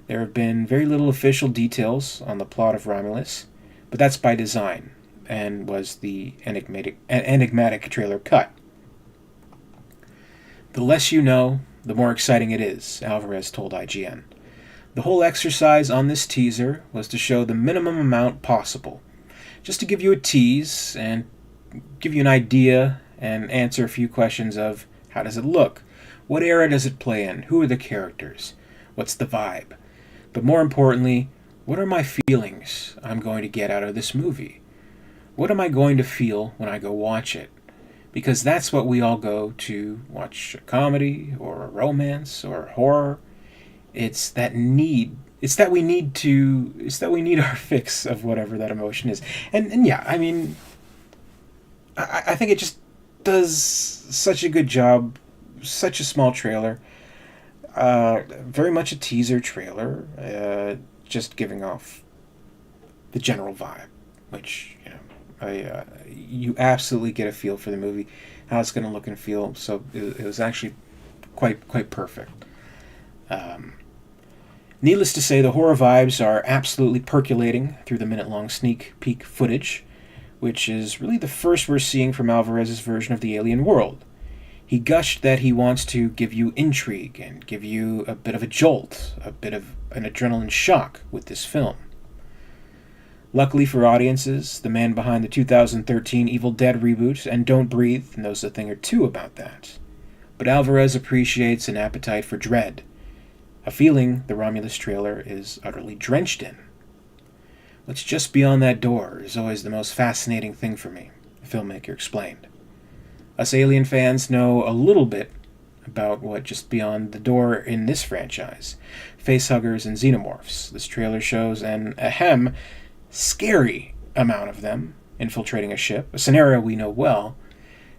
There have been very little official details on the plot of Romulus, but that's by design, and was the enigmatic trailer cut. The less you know, the more exciting it is, Alvarez told IGN. The whole exercise on this teaser was to show the minimum amount possible, just to give you a tease and give you an idea and answer a few questions of how does it look, what era does it play in, who are the characters, what's the vibe, but more importantly, what are my feelings I'm going to get out of this movie? What am I going to feel when I go watch it? Because that's what we all go to watch, a comedy or a romance or horror. It's that need. It's that we need to. It's that we need our fix of whatever that emotion is. And yeah, I mean, I think it just does such a good job. Such a small trailer. Very much a teaser trailer. Just giving off the general vibe, which, you know, you absolutely get a feel for the movie, how it's going to look and feel. So it was actually quite perfect. Needless to say, the horror vibes are absolutely percolating through the minute-long sneak peek footage, which is really the first we're seeing from Alvarez's version of the alien world. He gushed that he wants to give you intrigue and give you a bit of a jolt, a bit of an adrenaline shock with this film. Luckily for audiences, the man behind the 2013 Evil Dead reboot and Don't Breathe knows a thing or two about that. But Alvarez appreciates an appetite for dread, a feeling the Romulus trailer is utterly drenched in. What's just beyond that door is always the most fascinating thing for me, the filmmaker explained. Us Alien fans know a little bit about what just beyond the door in this franchise. Facehuggers and xenomorphs. This trailer shows an scary amount of them infiltrating a ship, a scenario we know well,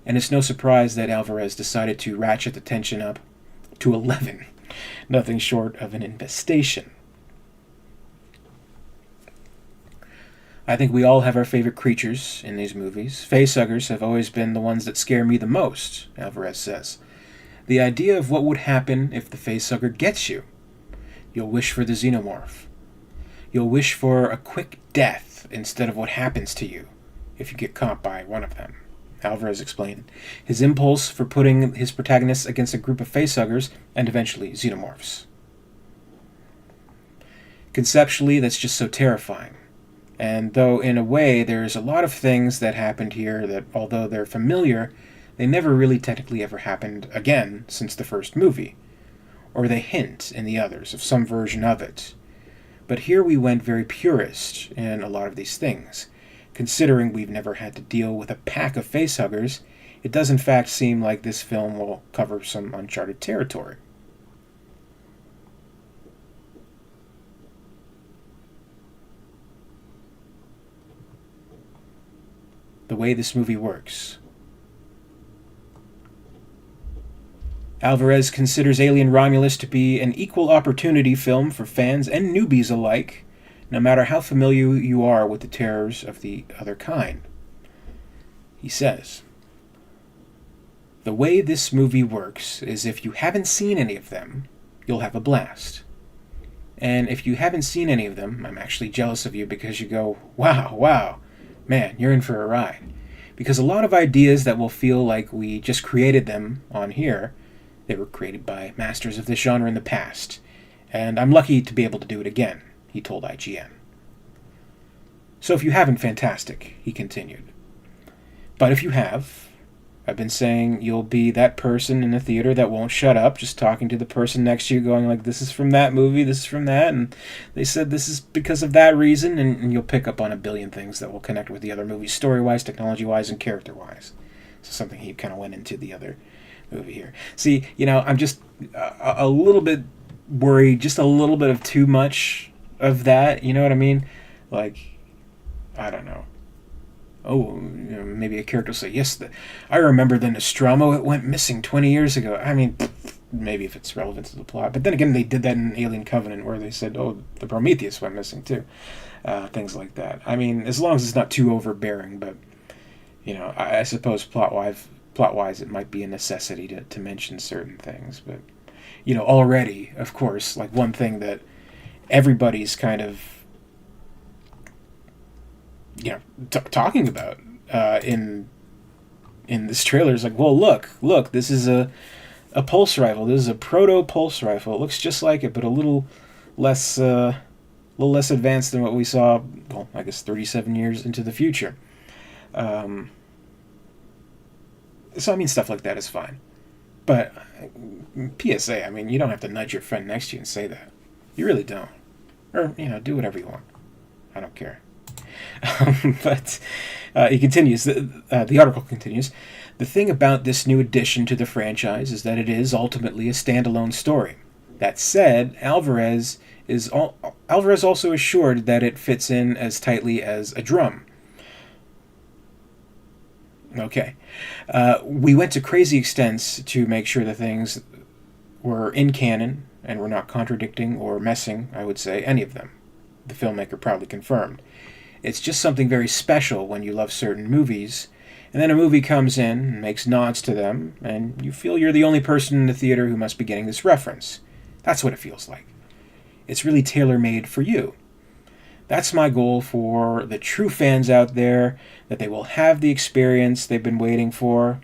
and it's no surprise that Alvarez decided to ratchet the tension up to 11. Nothing short of an infestation. I think we all have our favorite creatures in these movies. Facehuggers have always been the ones that scare me the most, Alvarez says. The idea of what would happen if the facehugger gets you. You'll wish for the xenomorph. You'll wish for a quick death instead of what happens to you if you get caught by one of them, Alvarez explained. His impulse for putting his protagonists against a group of facehuggers and eventually xenomorphs. Conceptually, that's just so terrifying. And though in a way there's a lot of things that happened here that, although they're familiar, they never really technically ever happened again since the first movie. Or they hint in the others of some version of it. But here we went very purist in a lot of these things. Considering we've never had to deal with a pack of facehuggers, it does in fact seem like this film will cover some uncharted territory. The way this movie works. Alvarez considers Alien Romulus to be an equal opportunity film for fans and newbies alike, no matter how familiar you are with the terrors of the other kind. He says, "The way this movie works is if you haven't seen any of them, you'll have a blast. And if you haven't seen any of them, I'm actually jealous of you because you go, wow, man, you're in for a ride. Because a lot of ideas that will feel like we just created them on here, they were created by masters of this genre in the past. And I'm lucky to be able to do it again," he told IGN. "So if you haven't, fantastic," he continued. "But if you have, I've been saying you'll be that person in the theater that won't shut up, just talking to the person next to you, going like, this is from that movie, this is from that, and they said this is because of that reason," and you'll pick up on a billion things that will connect with the other movies, story-wise, technology-wise, and character-wise. So something he kind of went into the other movie here. See, I'm just a little bit worried, just a little bit of too much of that, you know what I mean? Like, I don't know. Oh, maybe a character will say, yes, I remember the Nostromo, it went missing 20 years ago. I mean, maybe if it's relevant to the plot. But then again, they did that in Alien Covenant where they said, oh, the Prometheus went missing too. Things like that. I mean, as long as it's not too overbearing, but, I suppose plot-wise it might be a necessity to mention certain things. But, already, of course, like one thing that everybody's kind of talking about in this trailer is like, well, look, this is a pulse rifle. This is a proto pulse rifle. It looks just like it, but a little less advanced than what we saw. Well, I guess 37 years into the future. So I mean, stuff like that is fine. But PSA, I mean, you don't have to nudge your friend next to you and say that. You really don't. Or do whatever you want. I don't care. But He continues, the article continues, the thing about this new addition to the franchise is that it is ultimately a standalone story. That said, Alvarez also assured that it fits in as tightly as a drum. Okay. We went to crazy extents to make sure the things were in canon and were not contradicting or messing, I would say, any of them. The filmmaker proudly confirmed. It's just something very special when you love certain movies, and then a movie comes in and makes nods to them, and you feel you're the only person in the theater who must be getting this reference. That's what it feels like. It's really tailor-made for you. That's my goal for the true fans out there, that they will have the experience they've been waiting for.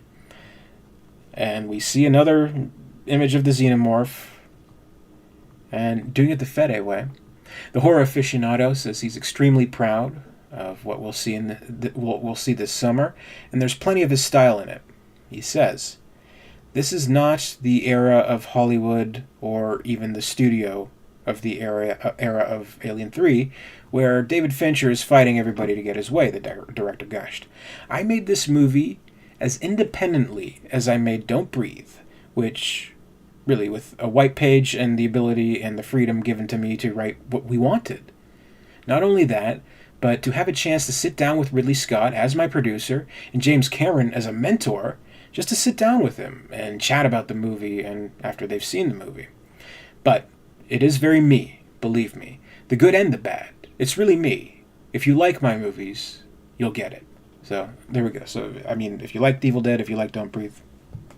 And we see another image of the Xenomorph, and doing it the Fede way. The horror aficionado says he's extremely proud of what we'll see we'll see this summer, and there's plenty of his style in it. He says, "This is not the era of Hollywood or even the studio of the era of Alien 3, where David Fincher is fighting everybody to get his way," the director gushed. "I made this movie as independently as I made Don't Breathe, which, really, with a white page and the ability and the freedom given to me to write what we wanted. Not only that, but to have a chance to sit down with Ridley Scott as my producer and James Cameron as a mentor, just to sit down with him and chat about the movie and after they've seen the movie. But it is very me, believe me. The good and the bad. It's really me. If you like my movies, you'll get it." So, there we go. So, I mean, if you like Evil Dead, if you like Don't Breathe,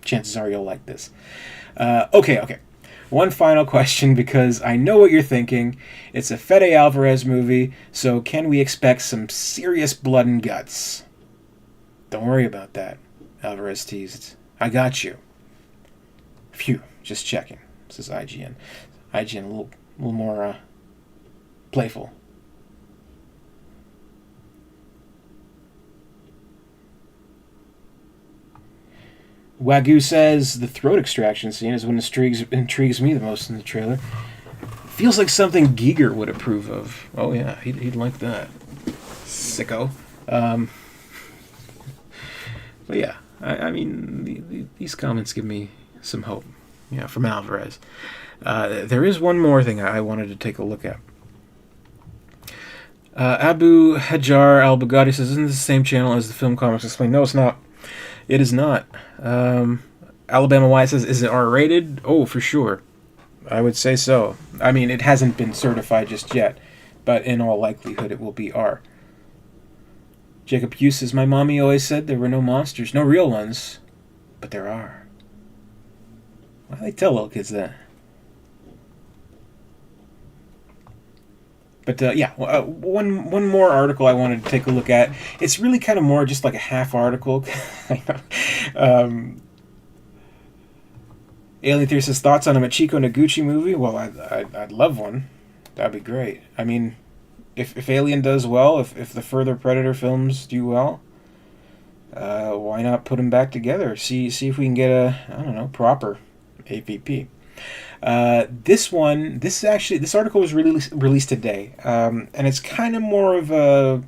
chances are you'll like this. Okay. One final question, because I know what you're thinking. It's a Fede Alvarez movie, so can we expect some serious blood and guts? Don't worry about that, Alvarez teased. I got you. Phew, just checking, says IGN. IGN a little more playful. Wagyu says the throat extraction scene is what intrigues me the most in the trailer. Feels like something Giger would approve of. Oh yeah, he'd like that. Sicko. But yeah, I mean, these comments give me some hope. Yeah, from Alvarez. There is one more thing I wanted to take a look at. Abu Hajar al-Baghdadi says, "Isn't this the same channel as the Film Comics Explained?" No, it's not. It is not. Alabama Y says, "Is it R-rated?" Oh, for sure. I would say so. I mean, it hasn't been certified just yet, but in all likelihood it will be R. Jacob Hughes says, "My mommy always said there were no monsters, no real ones, but there are." Why do they tell little kids that? But one more article I wanted to take a look at. It's really kind of more just like a half article. Alien Theory says, "Thoughts on a Machiko Noguchi movie?" Well, I'd love one. That'd be great. I mean, if Alien does well, if the further Predator films do well, why not put them back together? See if we can get a proper AVP. This article was released today, and it's kind of more of a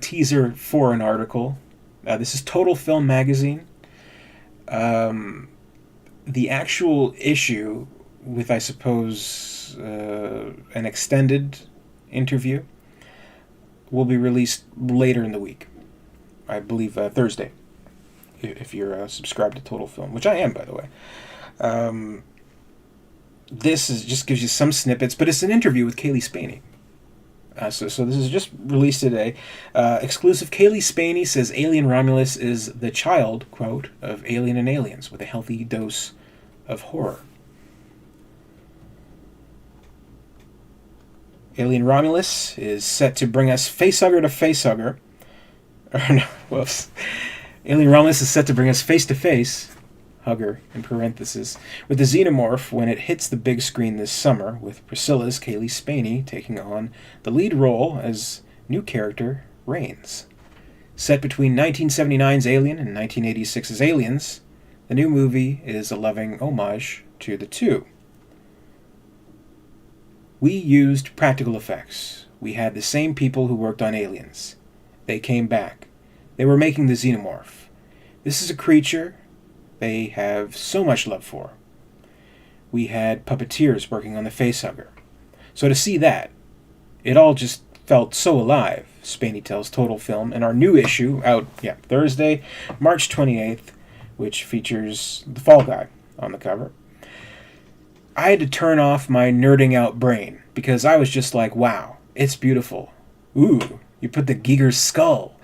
teaser for an article. This is Total Film Magazine. The actual issue with, I suppose, an extended interview will be released later in the week. I believe Thursday, if you're subscribed to Total Film, which I am, by the way. This just gives you some snippets, but it's an interview with Kaylee Spaney. So this is just released today. Exclusive. Kaylee Spaney says Alien Romulus is the child, quote, of Alien and Aliens with a healthy dose of horror. Alien Romulus is set to bring us facehugger to facehugger. Whoops. Alien Romulus is set to bring us face-to-face, hugger in parentheses, with the Xenomorph when it hits the big screen this summer, with Priscilla's Kaylee Spaney taking on the lead role as new character Rains. Set between 1979's Alien and 1986's Aliens, the new movie is a loving homage to the two. "We used practical effects. We had the same people who worked on Aliens. They came back. They were making the xenomorph. This is a creature they have so much love for. We had puppeteers working on the facehugger. So to see that, it all just felt so alive. Spaney tells Total Film in our new issue, out Thursday, March 28th, which features the Fall Guy on the cover. I had to turn off my nerding out brain, because I was just like, wow, it's beautiful. Ooh, you put the Giger's skull.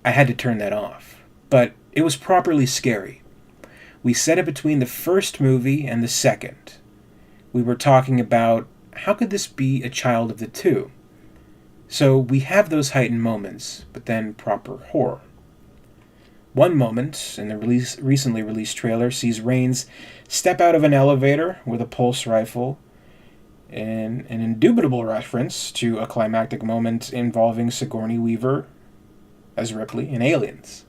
I had to turn that off. But it was properly scary. We set it between the first movie and the second. We were talking about, how could this be a child of the two? So we have those heightened moments, but then proper horror. One moment in the recently released trailer sees Rains step out of an elevator with a pulse rifle, in an indubitable reference to a climactic moment involving Sigourney Weaver as Ripley in Aliens.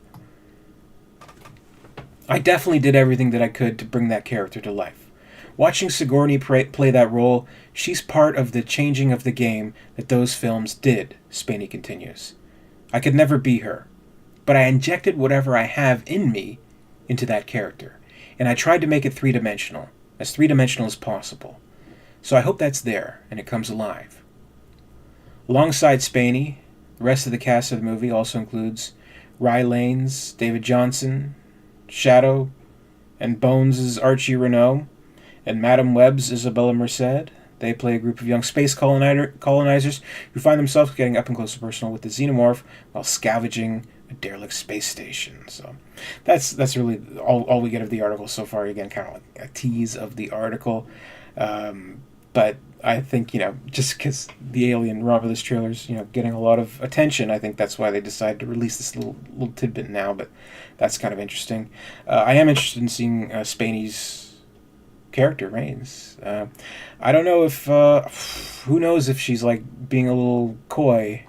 I definitely did everything that I could to bring that character to life. Watching Sigourney play that role, she's part of the changing of the game that those films did, Spaney continues. I could never be her, but I injected whatever I have in me into that character, and I tried to make it three-dimensional as possible. So I hope that's there, and it comes alive. Alongside Spaney, the rest of the cast of the movie also includes Rye Lanes, David Johnson, Shadow, and Bones' Archie Renault, and Madame Webb's Isabella Merced. They play a group of young space colonizers who find themselves getting up and close and personal with the xenomorph while scavenging a derelict space station. So that's really all we get of the article so far. Again, kind of like a tease of the article. But I think, just because the Alien Romulus trailer's, getting a lot of attention, I think that's why they decided to release this little tidbit now, but that's kind of interesting. I am interested in seeing Spaney's character, Rains. I don't know if, who knows if she's, being a little coy,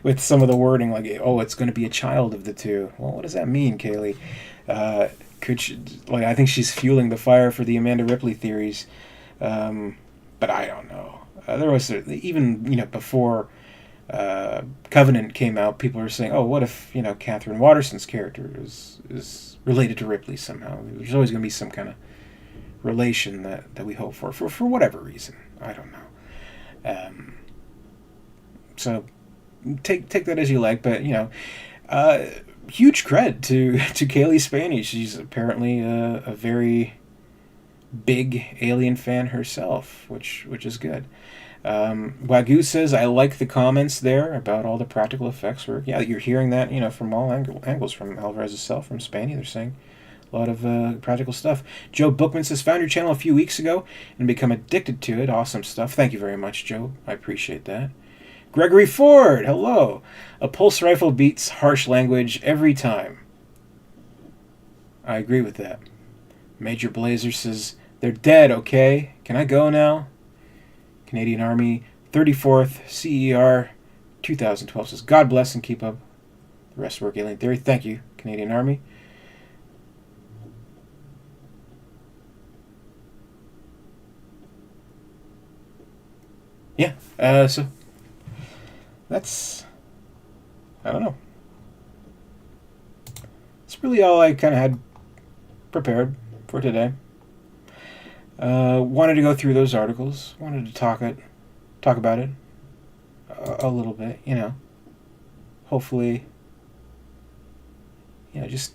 with some of the wording, it's going to be a child of the two. Well, what does that mean, Kaylee? Could she, I think she's fueling the fire for the Amanda Ripley theories. But I don't know. There was even before Covenant came out, people were saying, "Oh, what if Catherine Waterston's character is related to Ripley somehow?" There's always going to be some kind of relation that we hope for whatever reason. I don't know. So take that as you like, but huge cred to Kaylee Spaney. She's apparently a very big Alien fan herself, which is good. Wagyu says, I like the comments there about all the practical effects work. Yeah, you're hearing that, from all angles, from Alvarez itself, from Spaney. They're saying a lot of practical stuff. Joe Bookman says, found your channel a few weeks ago and become addicted to it. Awesome stuff. Thank you very much, Joe. I appreciate that. Gregory Ford, hello. A pulse rifle beats harsh language every time. I agree with that. Major Blazer says, they're dead, okay? Can I go now? Canadian Army 34th CER 2012 says, God bless and keep up the rest of work, Alien Theory. Thank you, Canadian Army. Yeah, so that's, I don't know. It's really all I kind of had prepared for today. Wanted to go through those articles. Wanted to talk about it a little bit. Hopefully, just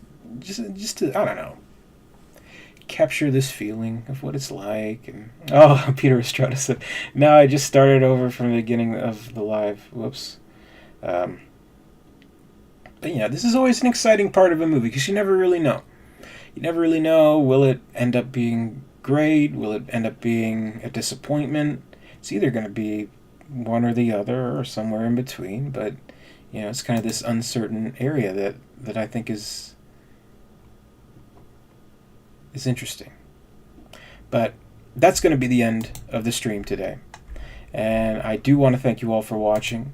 to, I don't know, capture this feeling of what it's like. And Peter Estrada said, "No, I just started over from the beginning of the live. Whoops." But this is always an exciting part of a movie because you never really know. You never really know. Will it end up being great? Will it end up being a disappointment? It's either going to be one or the other or somewhere in between, but it's kind of this uncertain area that I think is interesting. But that's going to be the end of the stream today, and I do want to thank you all for watching.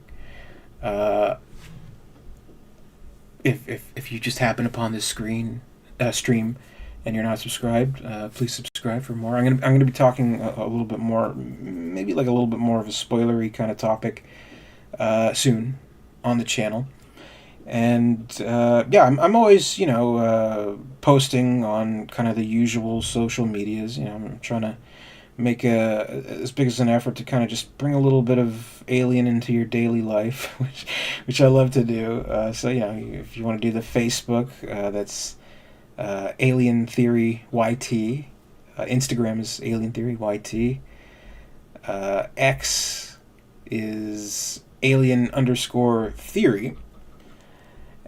If you just happen upon this stream and you're not subscribed, please subscribe for more. I'm gonna be talking a little bit more, maybe a little bit more of a spoilery kind of topic soon on the channel. And yeah, I'm always, posting on kind of the usual social medias. I'm trying to make as big as an effort to kind of just bring a little bit of Alien into your daily life, which I love to do. So, if you want to do the Facebook, that's Alien Theory YT. Instagram is Alien Theory YT. X is Alien_Theory.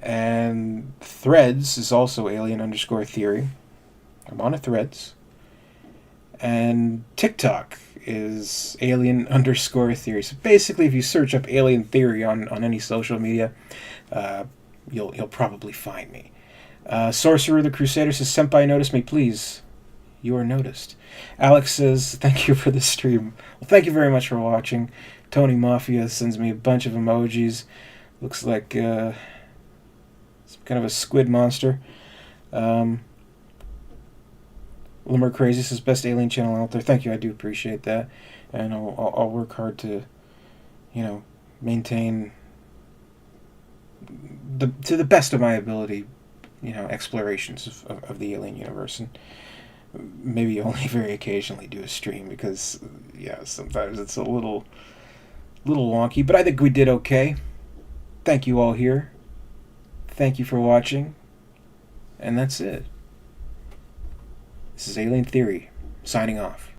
And Threads is also Alien_Theory. I'm on a Threads. And TikTok is Alien_Theory. So basically, if you search up Alien Theory on any social media, you'll probably find me. Sorcerer the Crusader says, Senpai, notice me, please. You are noticed. Alex says, thank you for the stream. Well, thank you very much for watching. Tony Mafia sends me a bunch of emojis. Looks like some kind of a squid monster. Limmer Crazy says, best Alien channel out there. Thank you, I do appreciate that. And I'll work hard to, maintain, to the best of my ability, explorations of the Alien universe. And maybe only very occasionally do a stream because, sometimes it's a little wonky. But I think we did okay. Thank you all here. Thank you for watching. And that's it. This is Alien Theory, signing off.